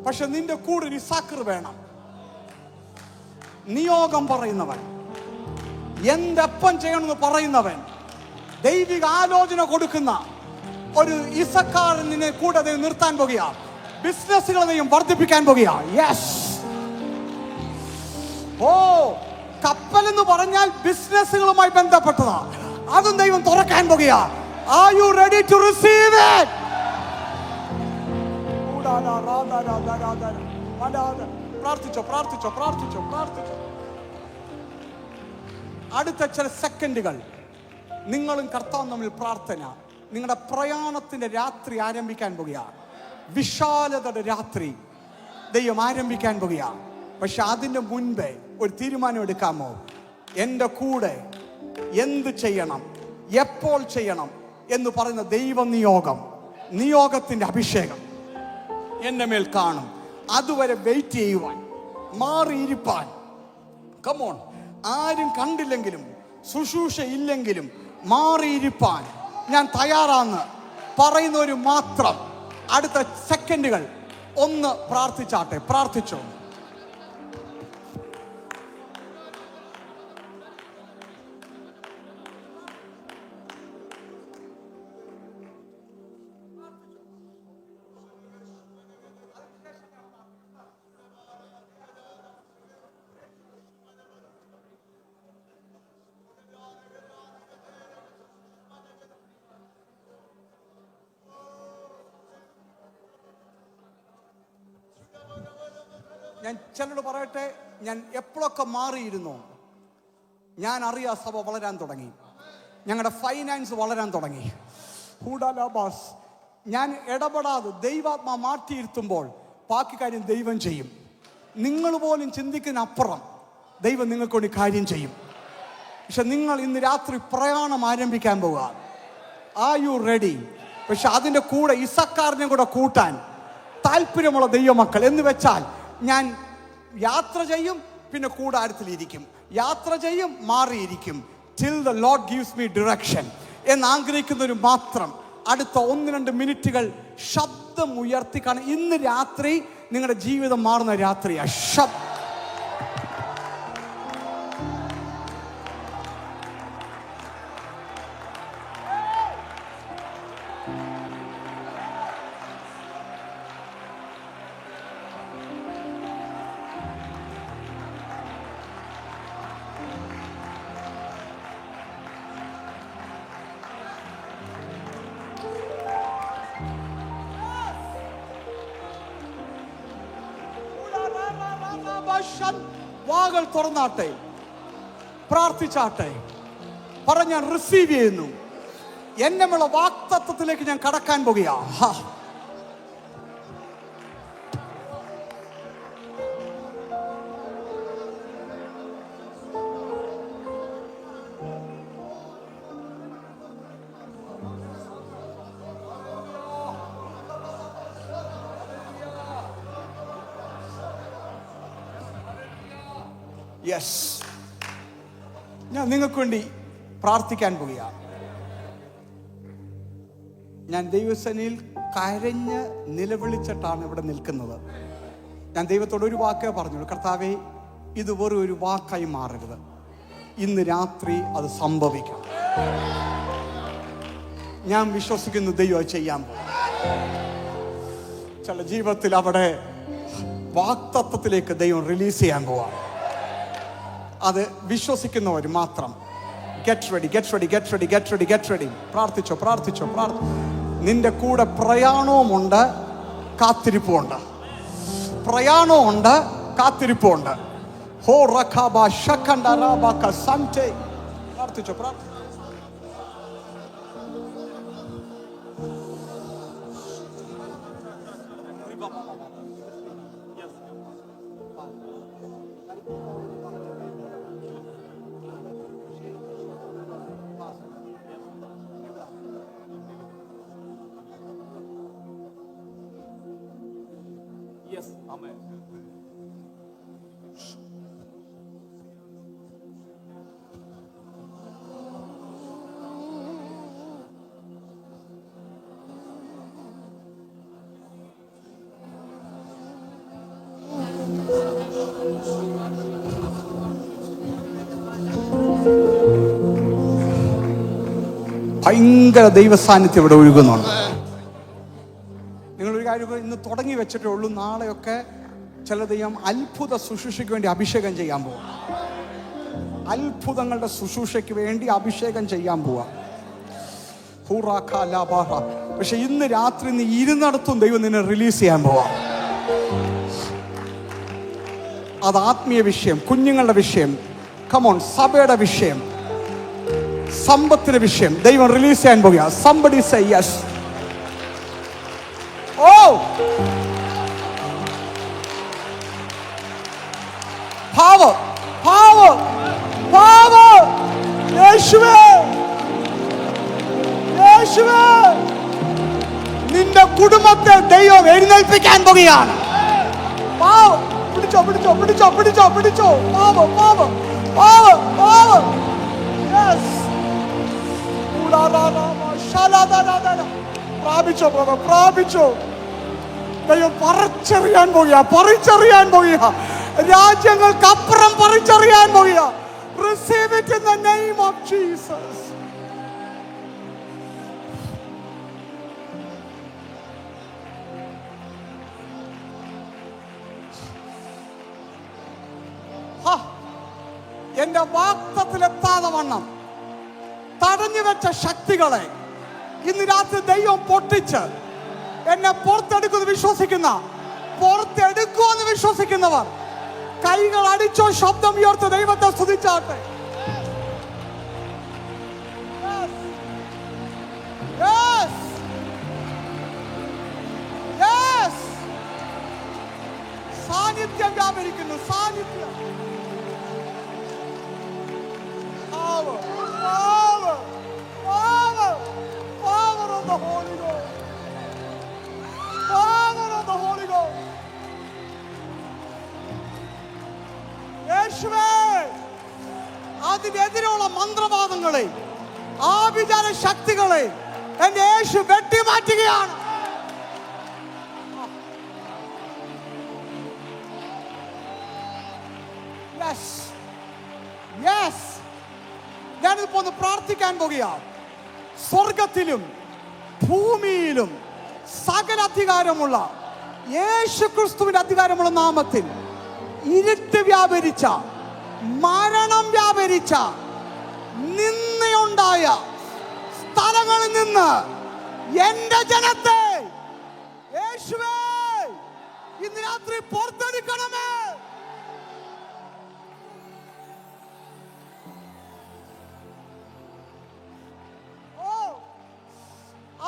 പക്ഷെ നിന്റെ കൂടെ ഒരു ഇസാക്കർ വേണം. നിയോഗം പറയുന്നവൻ, എന്തെപ്പം ചെയ്യണമെന്ന് പറയുന്നവൻ, ദൈവിക ആലോചന കൊടുക്കുന്ന ഒരു ഇസക്കാരനെ കൂടെ നിർത്താൻ പോകുക. ബിസിനസ്സുകളെയും വർദ്ധിപ്പിക്കാൻ പോകുക. യെസ്. കപ്പൽ എന്ന് പറഞ്ഞാൽ ബിസിനസ്സുകളുമായി ബന്ധപ്പെട്ടതാ. അതും ദൈവം തുറക്കാൻ പോകുക. Are you ready to receive it? പ്രാർത്ഥിച്ചോ. അടുത്ത ചില സെക്കൻഡുകൾ നിങ്ങളും കർത്താവും തമ്മിൽ പ്രാർത്ഥന. നിങ്ങളുടെ പ്രയാണത്തിന്റെ രാത്രി ആരംഭിക്കാൻ പോകുക. വിശാലതയുടെ രാത്രി ദൈവം ആരംഭിക്കാൻ പോകുക. പക്ഷെ അതിന്റെ മുൻപേ ഒരു തീരുമാനം എടുക്കാമോ? എൻ്റെ കൂടെ എന്ത് ചെയ്യണം, എപ്പോൾ ചെയ്യണം എന്ന് പറയുന്ന ദൈവ നിയോഗത്തിന്റെ അഭിഷേകം എൻ്റെ മേൽ കാണും. അതുവരെ വെയിറ്റ് ചെയ്യുവാൻ, മാറിയിരിപ്പാൻ. കമോൺ, ആരും കണ്ടില്ലെങ്കിലും ശുശ്രൂഷ ഇല്ലെങ്കിലും മാറിയിരിപ്പാൻ ഞാൻ തയ്യാറാന്ന് പറയുന്നവര് മാത്രം അടുത്ത സെക്കൻഡുകൾ ഒന്ന് പ്രാർത്ഥിച്ചോ. ഞാൻ ചിലരോട് പറയട്ടെ, ഞാൻ എപ്പോഴൊക്കെ മാറിയിരുന്നു, ഞാൻ അറിയാ സഭ വളരാൻ തുടങ്ങി, ഞങ്ങളുടെ ഫൈനാൻസ് വളരാൻ തുടങ്ങി. ഞാൻ ഇടപെടാതെ ദൈവാത്മാ മാറ്റിയിരുത്തുമ്പോൾ ബാക്കി കാര്യം ദൈവം ചെയ്യും. നിങ്ങൾ പോലും ചിന്തിക്കുന്ന അപ്പുറം ദൈവം നിങ്ങൾക്ക് വേണ്ടി കാര്യം ചെയ്യും. പക്ഷെ നിങ്ങൾ ഇന്ന് രാത്രി പ്രയാണം ആരംഭിക്കാൻ പോവുക. Are you ready? പക്ഷെ അതിൻ്റെ കൂടെ ഇസക്കാറിനെ കൂടെ കൂട്ടാൻ താല്പര്യമുള്ള ദൈവമക്കൾ എന്ന് വെച്ചാൽ ഞാൻ യാത്ര ചെയ്യും, പിന്നെ കൂടാരത്തിലിരിക്കും, യാത്ര ചെയ്യും, മാറിയിരിക്കും. Till the Lord gives me direction എന്ന് ആഗ്രഹിക്കുന്നവർ മാത്രം അടുത്ത 1-2 മിനിറ്റുകൾ ശബ്ദം ഉയർത്തി കാണും. ഇന്ന് രാത്രി നിങ്ങളുടെ ജീവിതം മാറുന്ന രാത്രിയാണ്. വാകൾ തുറന്നാട്ടെ, പ്രാർത്ഥിച്ചാട്ടെ. പറഞ്ഞ ഞാൻ റിസീവ് ചെയ്യുന്നു. എന്നുമുള്ള വാക്തത്വത്തിലേക്ക് ഞാൻ കടക്കാൻ പോകുകയാ. യെസ്, ഞാൻ നിങ്ങൾക്ക് വേണ്ടി പ്രാർത്ഥിക്കാൻ പോവുകയാണ്. ഞാൻ ദൈവസേനയിൽ കരഞ്ഞ് നിലവിളിച്ചിട്ടാണ് ഇവിടെ നിൽക്കുന്നത്. ഞാൻ ദൈവത്തോട് ഒരു വാക്കേ പറഞ്ഞുള്ളൂ, കർത്താവേ, ഇത് വെറും ഒരു വാക്കായി മാറരുത്. ഇന്ന് രാത്രി അത് സംഭവിക്കണം. ഞാൻ വിശ്വസിക്കുന്നു ദൈവം ചെയ്യാൻ പോകും. ചില ജീവിതത്തിൽ അവിടെ വാക്തത്വത്തിലേക്ക് ദൈവം റിലീസ് ചെയ്യാൻ പോവാം. അത് വിശ്വസിക്കുന്നവർ മാത്രം. Get ready, get ready, get ready, get ready, get ready. പ്രാർത്ഥിച്ചോ, പ്രാർത്ഥിച്ചോ, നിന്റെ കൂടെ പ്രയാണവുമുണ്ട്, കാത്തിരിപ്പുമുണ്ട്. പ്രയാണമുണ്ട്, കാത്തിരിപ്പുമുണ്ട്. ഹോ റഖാബ ശഖണ്ഡറാബക സന്തേ. പ്രാർത്ഥിച്ചോ, പ്രാർത്ഥിച്ചോ. Yes, amen. ഭയങ്കര ദൈവസാന്നിധ്യം ഇവിടെ ഒഴുകുന്നുണ്ട്. നിങ്ങളൊരു കാര്യം ഇന്ന് തുടങ്ങി വെച്ചിട്ടേ ഉള്ളൂ. നാളെയൊക്കെ ചില ദൈവം അത്ഭുത ശുശ്രൂഷയ്ക്ക് വേണ്ടി അഭിഷേകം ചെയ്യാൻ പോവാം. അത്ഭുതങ്ങളുടെ ശുശ്രൂഷയ്ക്ക് വേണ്ടി അഭിഷേകം ചെയ്യാൻ പോവാം. പക്ഷെ ഇന്ന് രാത്രി നീ ഇരുന്നിടത്തും ദൈവം നിന്നെ റിലീസ് ചെയ്യാൻ പോവാം. അത് ആത്മീയ വിഷയം, കുഞ്ഞുങ്ങളുടെ വിഷയം, കമോൺ, സഭയുടെ വിഷയം, സമ്പത്തിന്റെ വിഷയം ദൈവം റിലീസ് ചെയ്യാൻ പോകുക. Somebody say yes. Oh, power, power, power. യേശുവേ, യേശുവേ, നിന്റെ കുടുംബത്തെ ദൈവം എഴുന്നേൽപ്പിക്കാൻ പോകുകയാണ്. Power, പിടിച്ചോ, പിടിച്ചോ, പിടിച്ചോ, പിടിച്ചോ, പിടിച്ചോ. Power, power, power, power. Yes. പ്രാപിച്ചോ, പ്രാപിച്ചോ. ദൈവം പറിച്ചറിയാൻ പോകുക, പറിച്ചറിയാൻ പോകുക. രാജ്യങ്ങൾക്കപ്പുറം പറിച്ചറിയാൻ പോകുക. Receive it in the name of Jesus. എന്റെ വാക്തത്തിലെത്താതെ വണ്ണം തടഞ്ഞു വെച്ച ശക്തികളെ ഇന്ന് രാത്രി ദൈവം പൊട്ടിച്ച് എന്നെ പുറത്തെടുക്കുമെന്ന് വിശ്വസിക്കുന്ന, പുറത്തെടുക്കുമെന്ന് വിശ്വസിക്കുന്നവർ കൈകൾ അടിച്ചോ, ശബ്ദം ഉയർത്തി ദൈവത്തെ സ്തുതിച്ചാട്ടെ. സാന്നിധ്യം വ്യാപരിക്കുന്നു, സാന്നിധ്യം. Power, power, power, power of the Holy Ghost, power of the Holy Ghost. അതിനെതിരെയുള്ള മന്ത്രവാദങ്ങളെ, ആഭിചാര ശക്തികളെ എന്റെ യേശു വെട്ടിമാറ്റുകയാണ്. ഞാനിപ്പോ ഒന്ന് പ്രാർത്ഥിക്കാൻ പോകുകയാണ്. സ്വർഗത്തിലും ഭൂമിയിലും സകല അധികാരമുള്ള യേശു ക്രിസ്തുവിന്റെ അധികാരമുള്ള നാമത്തിൽ ഇരുട്ട് വ്യാപരിച്ച, മരണം വ്യാപരിച്ച, നിന്നയുണ്ടായ സ്ഥലങ്ങളിൽ നിന്ന് എന്റെ ജനത്തെ യേശുവേ ഇന്ന് രാത്രി പുറത്തെടുക്കണമേ.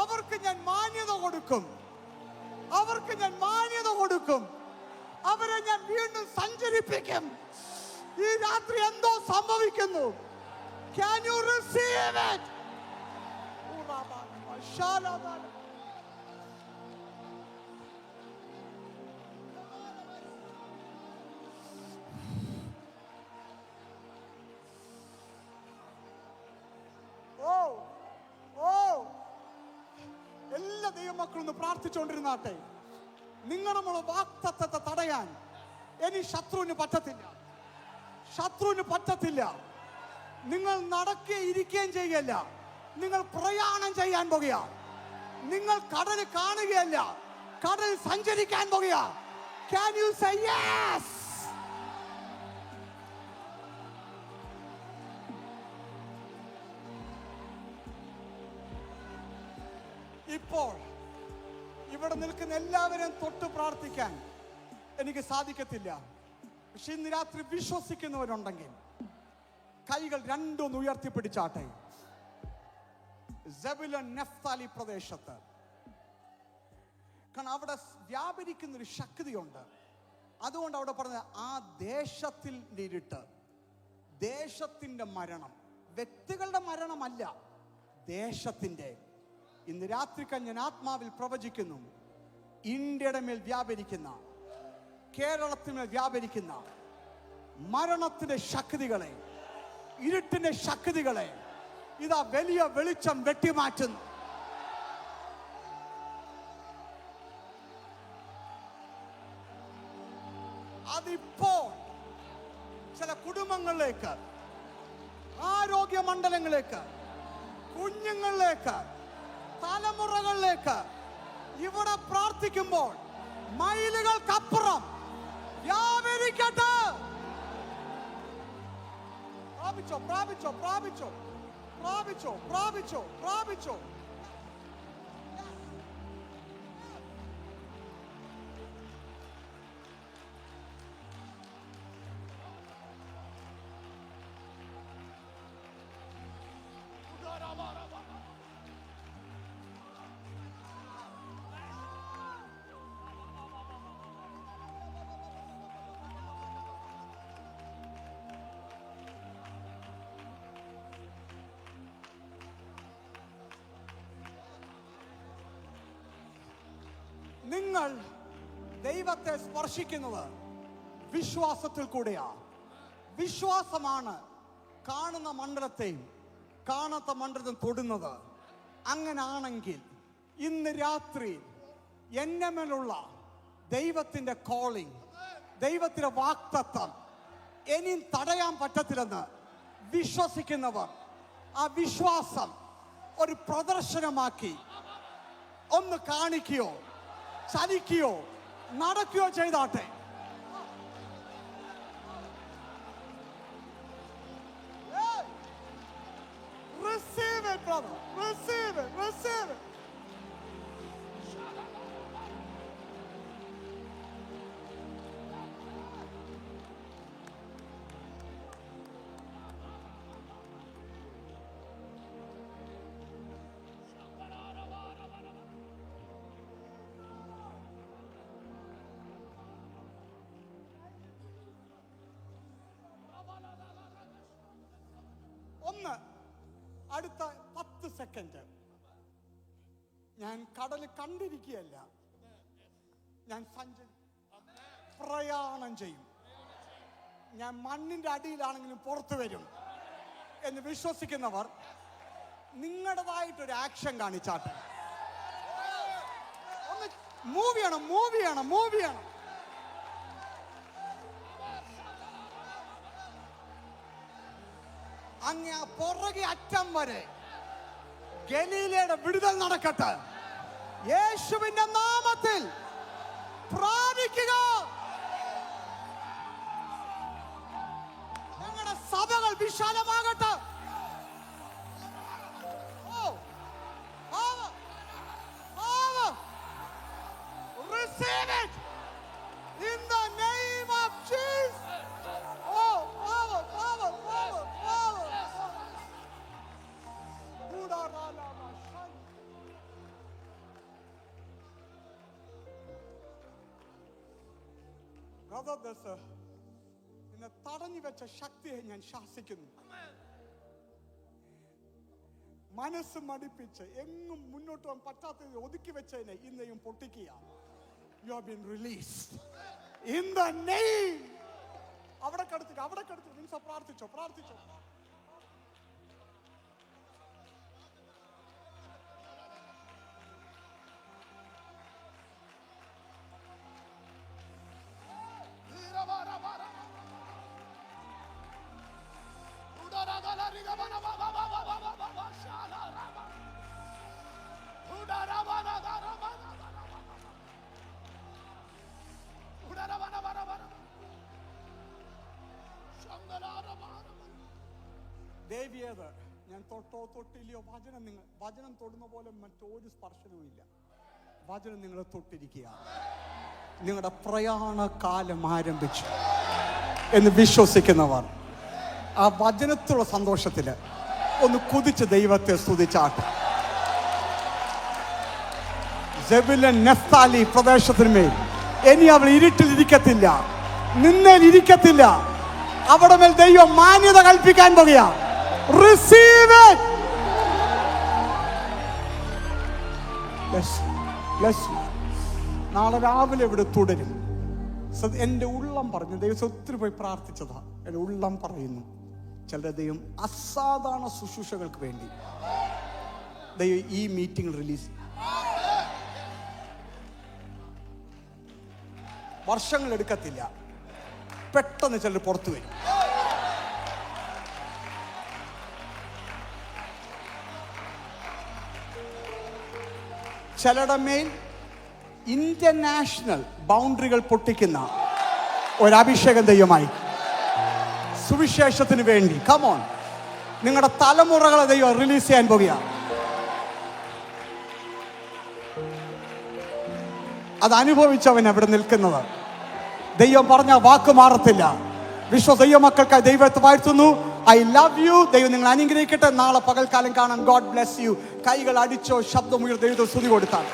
അവർക്ക് ഞാൻ മാന്യത കൊടുക്കും, അവർക്ക് ഞാൻ മാന്യത കൊടുക്കും, അവരെ ഞാൻ വീണ്ടും സഞ്ചരിപ്പിക്കും. ഈ രാത്രി എന്തോ സംഭവിക്കുന്നു. Can you receive it? എല്ലാ ദൈവമക്കളും ഒന്ന് പ്രാർത്ഥിച്ചുകൊണ്ടിരുന്നാട്ടെ. നിങ്ങളുടെ വാക്തത്വത്തെ തടയാൻ ഇനി ശത്രുവിന് പറ്റത്തില്ല, ശത്രുവിന് പറ്റത്തില്ല. നിങ്ങൾ നടക്കുകയും ഇരിക്കുകയും ചെയ്യുകയല്ല, നിങ്ങൾ പ്രയാണം ചെയ്യാൻ പോകുക. നിങ്ങൾ കടൽ കാണുകയല്ല, കടൽ സഞ്ചരിക്കാൻ പോകുക. Can you say yes? ഇപ്പോൾ ഇവിടെ നിൽക്കുന്ന എല്ലാവരെയും തൊട്ട് പ്രാർത്ഥിക്കാൻ എനിക്ക് സാധിക്കത്തില്ല. പക്ഷെ ഇന്ന് രാത്രി വിശ്വസിക്കുന്നവരുണ്ടെങ്കിൽ കൈകൾ രണ്ടും ഉയർത്തിപ്പിടിച്ചാട്ടെ. സെബുലൂൻ നഫ്താലി പ്രദേശത്ത്, കാരണം അവിടെ വ്യാപരിക്കുന്ന ഒരു ശക്തിയുണ്ട്. അതുകൊണ്ട് അവിടെ പറഞ്ഞ ആ ദേശത്തിൽ ഇരുട്ട്, ദേശത്തിന്റെ മരണം, വ്യക്തികളുടെ മരണമല്ല, ദേശത്തിന്റെ. ഇന്ന് രാത്രി ഞാൻ ആത്മാവിൽ പ്രവചിക്കുന്നു, ഇന്ത്യയുടെ മേൽ വ്യാപരിക്കുന്ന, കേരളത്തിന്മേൽ വ്യാപരിക്കുന്ന മരണത്തിന്റെ ശക്തികളെ, ഇരുട്ടിന്റെ ശക്തികളെ ഇതാ വലിയ വെളിച്ചം വെട്ടിമാറ്റുന്നു. അതിപ്പോൾ ചില കുടുംബങ്ങളിലേക്ക്, ആരോഗ്യ മണ്ഡലങ്ങളിലേക്ക്, കുഞ്ഞുങ്ങളിലേക്ക്, തലമുറകളിലേക്ക് ഇവിടെ പ്രാർത്ഥിക്കുമ്പോൾ മൈലുകൾക്കപ്പുറം വ്യാപരിക്കട്ടെ. പ്രാപിച്ചോ, പ്രാപിച്ചോ, പ്രാപിച്ചോ, പ്രാപിച്ചോ, പ്രാപിച്ചോ, പ്രാപിച്ചോ. നിങ്ങൾ ദൈവത്തെ സ്പർശിക്കുന്നത് വിശ്വാസത്തിൽ കൂടെയാ. വിശ്വാസമാണ് കാണുന്ന മണ്ഡലത്തെയും കാണാത്ത മണ്ഡലത്തെ തൊടുന്നത്. അങ്ങനാണെങ്കിൽ ഇന്ന് രാത്രി എന്നെ മേലുള്ള ദൈവത്തിന്റെ കോളിംഗ്, ദൈവത്തിന്റെ വാക്തത്വം ഇനിയും തടയാൻ പറ്റത്തില്ലെന്ന് വിശ്വസിക്കുന്നവർ ആ വിശ്വാസം ഒരു പ്രദർശനമാക്കി ഒന്ന് കാണിക്കുകയോ ചലിക്കുകയോ നടക്കുകയോ ചെയ്താട്ടെ. Receive it, brother. Receive it. Receive it. ഒന്ന് അടുത്ത 10 സെക്കൻഡ് ഞാൻ കടൽ കണ്ടിരിക്കുകയല്ല, ഞാൻ പ്രയാണം ചെയ്യും. ഞാൻ മണ്ണിന്റെ അടിയിലാണെങ്കിലും പുറത്തു വരും. എന്ന് വിശ്വസിക്കുന്നവർ നിങ്ങളുടേതായിട്ടൊരു ആക്ഷൻ കാണിച്ചാട്ടെ. ഒന്ന് മൂവ് ചെയ്യണം. അങ്ങ് ആ പുറകെ അറ്റം വരെ ഗലീലയുടെ വിടുതൽ നടക്കട്ടെ. യേശുവിന്റെ നാമത്തിൽ പ്രാപിക്കുക. ഞങ്ങളുടെ സഭകൾ വിശാലമാകട്ടെ. Receive it in the name of Jesus. Oh, power. Brother, എന്നെ തടഞ്ഞു വെച്ച ശക്തിയെ ഞാൻ ശാസിക്കുന്നു. മനസ്സ് മടിപ്പിച്ച് എങ്ങും മുന്നോട്ട് പോകാൻ പറ്റാത്തത് ഒതുക്കി വെച്ചതിനെ ഇന്നെയും പൊട്ടിക്കുക. You have been released in the name. അവിടെ കടത്തി നിങ്ങൾ പ്രാർത്ഥിച്ചോ. ദേവിയേത് ഞാൻ തൊട്ടില്ലയോ? വചനം തൊടുന്ന പോലെ മറ്റൊരു സ്പർശനവും ഇല്ല. വചനം നിങ്ങളെ തൊട്ടിരിക്കുക. നിങ്ങളുടെ പ്രയാണകാലം ആരംഭിച്ചു എന്ന് വിശ്വസിക്കുന്നവർ ആ വചനത്തിലുള്ള സന്തോഷത്തിൽ ഒന്ന് കുതിച്ച് ദൈവത്തെ സ്തുതിച്ചാട്ടെ. സെബുലൂൻ നഫ്താലി പ്രദേശത്തിന്മേൽ ഇനി അവൾ ഇരുട്ടിലിരിക്കത്തില്ല, നിന്നേലിരിക്കത്തില്ല. അവിടെ മേൽ ദൈവം മാന്യത കൽപ്പിക്കാൻ പോകുക. Receive it. Bless you. നാളെ രാവിലെ ഇവിടെ തുടരും. എൻ്റെ ഉള്ളം പറഞ്ഞു, ദൈവം ഒത്തിരി പോയി പ്രാർത്ഥിച്ചതാ. എൻ്റെ ഉള്ളം പറയുന്നു, ചിലരുടെ ദൈവം അസാധാരണ ശുശ്രൂഷകൾക്ക് വേണ്ടി ദൈവം ഈ മീറ്റിംഗ് റിലീസ്. വർഷങ്ങൾ എടുക്കത്തില്ല, പെട്ടെന്ന് ചിലർ പുറത്തു വരും. ചിലരുടെ മേൽ ഇന്റർനാഷണൽ ബൗണ്ടറികൾ പൊട്ടിക്കുന്ന ഒരഭിഷേകം ദൈവമായി സുവിശേഷത്തിന് വേണ്ടി. കമോൺ, നിങ്ങളുടെ തലമുറകളെ ദൈവം റിലീസ് ചെയ്യാൻ പോകുക. അത് അനുഭവിച്ചവൻ അവിടെ നിൽക്കുന്നത്. ദൈവം പറഞ്ഞ വാക്ക് മാറത്തില്ല. ദൈവ മക്കൾക്കായി ദൈവത്തെ വാഴ്ത്തുന്നു. I love you. ദൈവം നിങ്ങൾ അനുഗ്രഹിക്കട്ടെ. നാളെ പകൽക്കാലം കാണാൻ. God bless U. കൈകൾ അടിച്ചോ, ശബ്ദമുയർത്തി ദൈവത്തെ സ്തുതി കൊടുത്താൽ.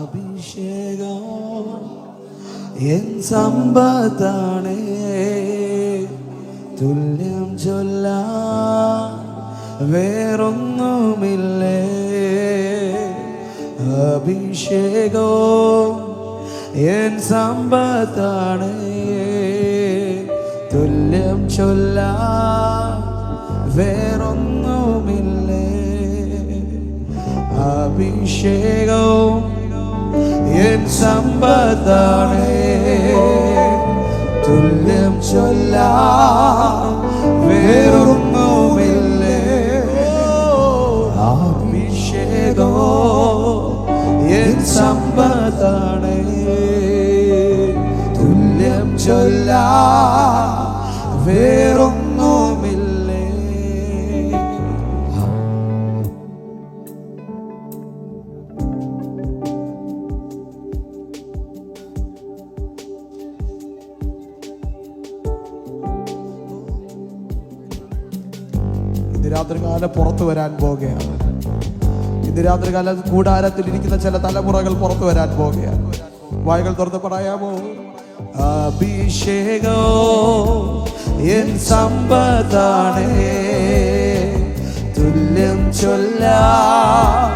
അഭിഷേകം എൻ സമ്പത്താണ്, തുല്യം ചൊല്ലാൻ വേറൊന്നുമില്ലേ. അഭിഷേകം എൻ സമ്പത്താണ്, തുല്യം ചൊല്ലാൻ വേറൊന്നുമില്ലേ. അഭിഷേകം എൻ സമ്പത്താണ്, തുല്യം ചൊല്ലാൻ വേറൊന്നുമില്ലേ. അഭിഷേകം എൻ സമ്പത്താണ്, തുല്യം ചൊല്ലാൻ വേറൊന്നുമില്ലേ. രാത്രികാലം പുറത്തു വരാൻ പോകുകയാണ്. ഇന്ന് രാത്രികാലം കൂടാരത്തിൽ ഇരിക്കുന്ന ചില തലമുറകൾ പുറത്തു വരാൻ പോകുകയാണ്. വായകൾ തുറന്ന് പറയാമോ? അഭിഷേകോ എൻ സമ്പത്താണേ, തുല്യം ചൊല്ലാൻ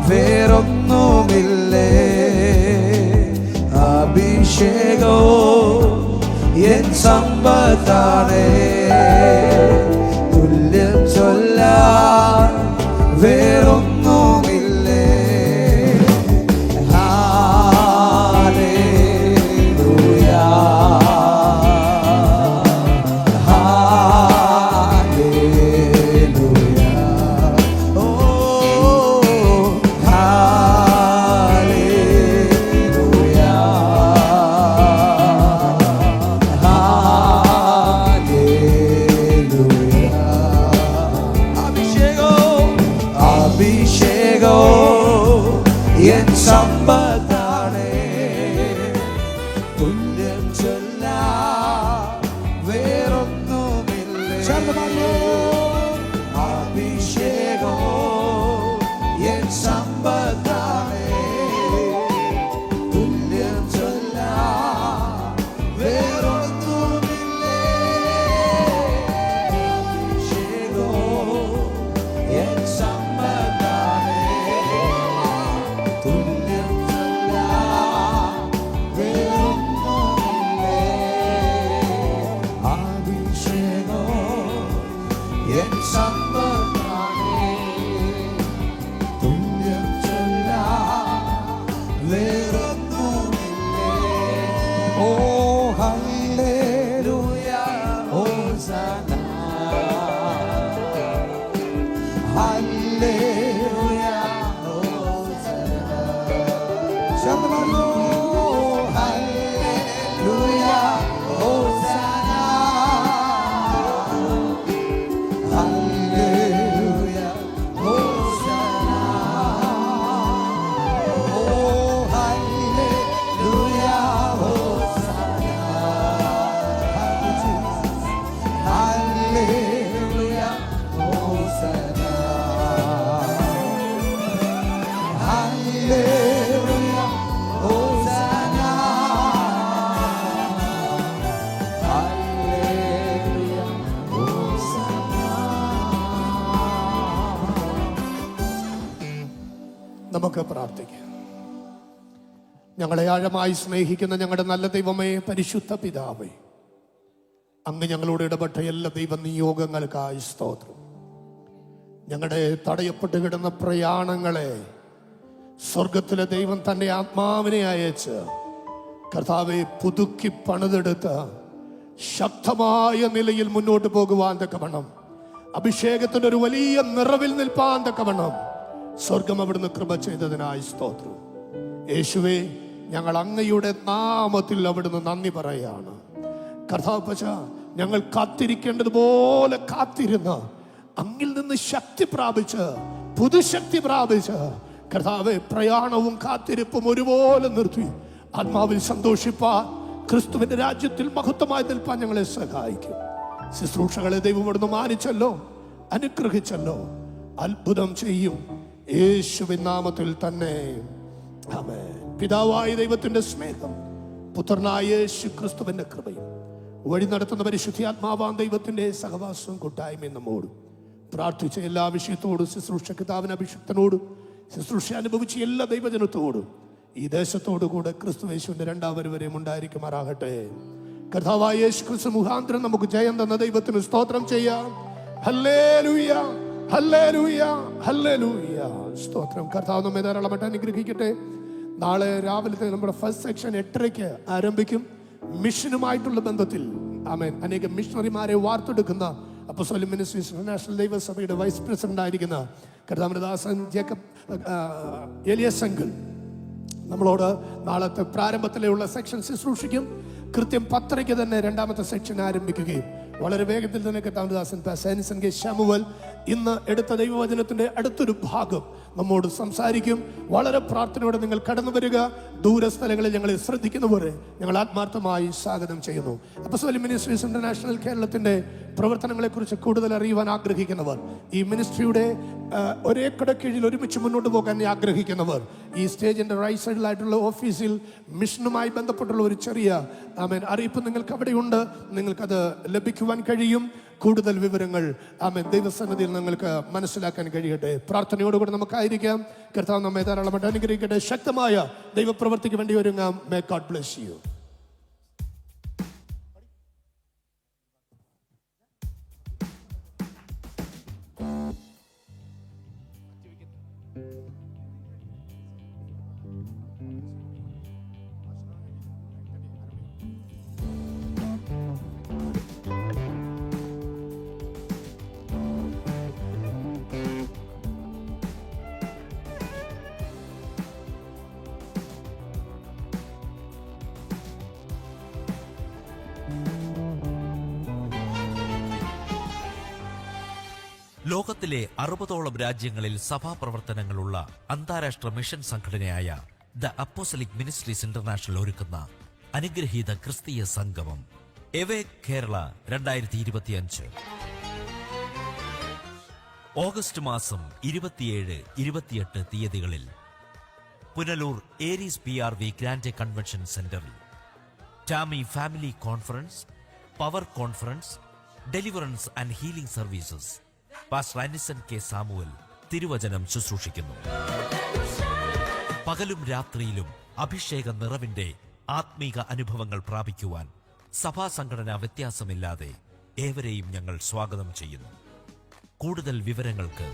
വേറൊന്നുമില്ലേ. അഭിഷേകോ എൻ സമ്പത്താണേ, തുല്യം ചൊല്ലാൻ വേറൊന്നുമില്ലേ. ഹല്ലേലൂയ, ഹല്ലേലൂയ, ഓ ഹല്ലേലൂയ, ഹല്ലേലൂയ. അഭിഷേകോ എൻ സമ്പത്താണേ, തുല്യം ചൊല്ലാൻ വേറൊന്നുമില്ലേ. അഭിഷേകോ എൻ സമ്പത്താണേ, തുല്യം ചൊല്ലാൻ വേറൊന്നുമില്ലേ. അഭിഷേകോ എൻ സമ്പത്താണേ, തുല്യം ചൊല്ലാൻ വേറൊന്നുമില്ലേ. അഭിഷേകോ എൻ സമ്പത്താണേ, തുല്യം ചൊല്ലാൻ വേറൊന്നുമില്ലേ. ഓ ഹല്ലേലൂയ, ഹോസന, ഹല്ലേലൂയ, ഹോസന. ശബ്ദമോ ഹല്ലേലൂയ, ഹോസന, ഹല്ലേലൂയ, ഹോസന. ഓ ഹല്ലേലൂയ, ഹോസന, ഹല്ലേലൂയ, ഹോസന, ഹല്ലേലൂയ, ഹോസന, ഹല്ലേലൂയ, ഹോസന. നമുക്ക് പ്രാർത്ഥിക്കാം. ഞങ്ങളെ ആഴമായി സ്നേഹിക്കുന്ന ഞങ്ങളുടെ നല്ല ദൈവമേ, പരിശുദ്ധ പിതാവേ, അങ്ങ് ഞങ്ങളോട് ഇടപെട്ട എല്ലാ ദൈവ നിയോഗങ്ങൾക്കായി സ്തോത്രം. ഞങ്ങളുടെ തടയപ്പെട്ട് കിടന്ന പ്രയാണങ്ങളെ സ്വർഗത്തിലെ ദൈവം തൻ്റെ ആത്മാവിനെ അയച്ച് കർത്താവെ പുതുക്കി പണിതെടുത്ത് ശക്തമായ നിലയിൽ മുന്നോട്ട് പോകുവാൻ തക്കവണ്ണം, അഭിഷേകത്തിന്റെ ഒരു വലിയ നിറവിൽ നിൽപ്പാൻ തക്കവണ്ണം സ്വർഗം അവിടുന്ന് കൃപ ചെയ്തതിനായി സ്തോത്രം. യേശുവേ, ഞങ്ങൾ അങ്ങയുടെ നാമത്തിൽ അവിടുന്ന് നന്ദി പറയാണ്. കർത്താവേ, ഞങ്ങൾ കാത്തിരിക്കേണ്ടതുപോലെ കാത്തിരുന്ന് അങ്ങിൽ നിന്ന് ശക്തി പ്രാപിച്ച്, പുതുശക്തി പ്രാപിച്ച് കർത്താവെ പ്രയാണവും കാത്തിരിപ്പും ഒരുപോലെ നിർത്തി ആത്മാവിൽ സന്തോഷിപ്പാൻ, ക്രിസ്തുവിന്റെ രാജ്യത്തിൽ മഹത്വമായി നിൽപ്പാൻ ഞങ്ങളെ സഹായിക്കും. ശുശ്രൂഷകളെ ദൈവം ഇവിടുന്ന് മാനിച്ചല്ലോ, അനുഗ്രഹിച്ചല്ലോ. അത്ഭുതം ചെയ്യും യേശുവിൻ നാമത്തിൽ തന്നെ. ആമേൻ. പിതാവായ ദൈവത്തിന്റെ സ്നേഹം, പുത്രനായ യേശു ക്രിസ്തുവിന്റെ കൃപയും വഴി നടത്തുന്ന പരിശുദ്ധാത്മാവാൻ ദൈവത്തിന്റെ സഹവാസവും കൂട്ടായ്മയും നമ്മോടും പ്രാർത്ഥിച്ച എല്ലാ വിഷയത്തോടും ശുശ്രൂഷ കിതാവിന് അഭിഷിക്തനോടും ശുശ്രൂഷ അനുഭവിച്ച എല്ലാ ദൈവജനത്തോടും ഈ ദേശത്തോടു കൂടെ ക്രിസ്തു യേശുവിന്റെ രണ്ടാം വരവരെയും ഉണ്ടായിരിക്കുമാറാകട്ടെ. കർത്താവായ യേശു ക്രിസ്തു മുഖാന്തരം നമുക്ക് ജയം തന്ന ദൈവത്തിന് സ്തോത്രം ചെയ്യാം. Hallelujah, hallelujah, hallelujah. സ്തോത്രം. കർത്താവ് നമ്മെ ധാരാളമായിട്ട് അനുഗ്രഹിക്കട്ടെ. നാളെ രാവിലത്തെ നമ്മുടെ ഫസ്റ്റ് സെക്ഷൻ 8:30 ആരംഭിക്കും. മിഷനുമായിട്ടുള്ള ബന്ധത്തിൽ ആമേൻ അനേകം മിഷണറിമാരെ വാർത്തെടുക്കുന്ന അപ്പോസ്തലിക് മിനിസ്ട്രീസ് ഇന്റർനാഷണൽ ദൈവസഭയുടെ വൈസ് പ്രസിഡന്റ് ആയിരിക്കുന്ന കർത്താവിന്റെ ദാസൻ ജേക്കബ് എലിയസ് അങ്കിൾ നമ്മളോട് നാളത്തെ പ്രാരംഭത്തിലുള്ള സെക്ഷൻ ശുശ്രൂഷിക്കും. കൃത്യം 10:30 തന്നെ രണ്ടാമത്തെ സെക്ഷൻ ആരംഭിക്കുകയും വളരെ വേഗത്തിൽ തന്നെ കർത്താവിന്റെ ദാസൻ ശമുവൽ ഇന്ന് എടുത്ത ദൈവവചനത്തിന്റെ അടുത്തൊരു ഭാഗം നമ്മോട് സംസാരിക്കും. വളരെ പ്രാർത്ഥനയോടെ നിങ്ങൾ കടന്നു വരിക. ദൂരസ്ഥലങ്ങളിൽ ഞങ്ങളെ ശ്രദ്ധിക്കുന്നവരെ ഞങ്ങൾ ആത്മാർത്ഥമായി സ്വാഗതം ചെയ്യുന്നു. അപ്പോസ്തലിക് മിനിസ്ട്രീസ് ഇന്റർനാഷണൽ കേരളത്തിന്റെ പ്രവർത്തനങ്ങളെക്കുറിച്ച് കൂടുതൽ അറിയുവാൻ ആഗ്രഹിക്കുന്നവർ, ഈ മിനിസ്ട്രിയുടെ ഒരേ കടക്കീഴിൽ ഒരുമിച്ച് മുന്നോട്ട് പോകാൻ ആഗ്രഹിക്കുന്നവർ, ഈ സ്റ്റേജിന്റെ റൈറ്റ് സൈഡിലായിട്ടുള്ള ഓഫീസിൽ മിഷനുമായി ബന്ധപ്പെട്ടുള്ള ഒരു ചെറിയ അറിയിപ്പ് നിങ്ങൾക്ക് അവിടെയുണ്ട്. നിങ്ങൾക്കത് ലഭിക്കുവാൻ കഴിയും. കൂടുതൽ വിവരങ്ങൾ ദൈവസന്നിധിയിൽ നിങ്ങൾക്ക് മനസ്സിലാക്കാൻ കഴിയട്ടെ. പ്രാർത്ഥനയോടുകൂടി നമുക്കായിരിക്കാം. കർത്താവ് നമ്മെ ധാരാളമായിട്ട് അനുഗ്രഹിക്കട്ടെ. ശക്തമായ ദൈവപ്രവൃത്തിക്ക് വേണ്ടി ഒരുങ്ങാം. May God bless you. ലോകത്തിലെ 60ഓളം രാജ്യങ്ങളിൽ സഭാപ്രവർത്തനങ്ങളുള്ള അന്താരാഷ്ട്ര മിഷൻ സംഘടനയായ ദ അപ്പോസ്തലിക് മിനിസ്ട്രീസ് ഇന്റർനാഷണൽ ഒരുക്കുന്ന അനുഗ്രഹീത ക്രിസ്തീയ സംഗമം എവേക് കേരള 2025 ഓഗസ്റ്റ് മാസം 27, 28 തീയതികളിൽ Punalur Aries PRV grand convention സെന്ററിൽ ടാമി family conference, power conference, deliverance and healing services pastor Anison K Samuel തിരുവചനം ശുശ്രൂഷിക്കുന്നു. പകലും രാത്രിയിലും അഭിഷേക നിറവിന്റെ ആത്മീക അനുഭവങ്ങൾ പ്രാപിക്കുവാൻ സഭാ സംഘടനാ വ്യത്യാസമില്ലാതെ ഏവരെയും ഞങ്ങൾ സ്വാഗതം ചെയ്യുന്നു. കൂടുതൽ വിവരങ്ങൾക്ക്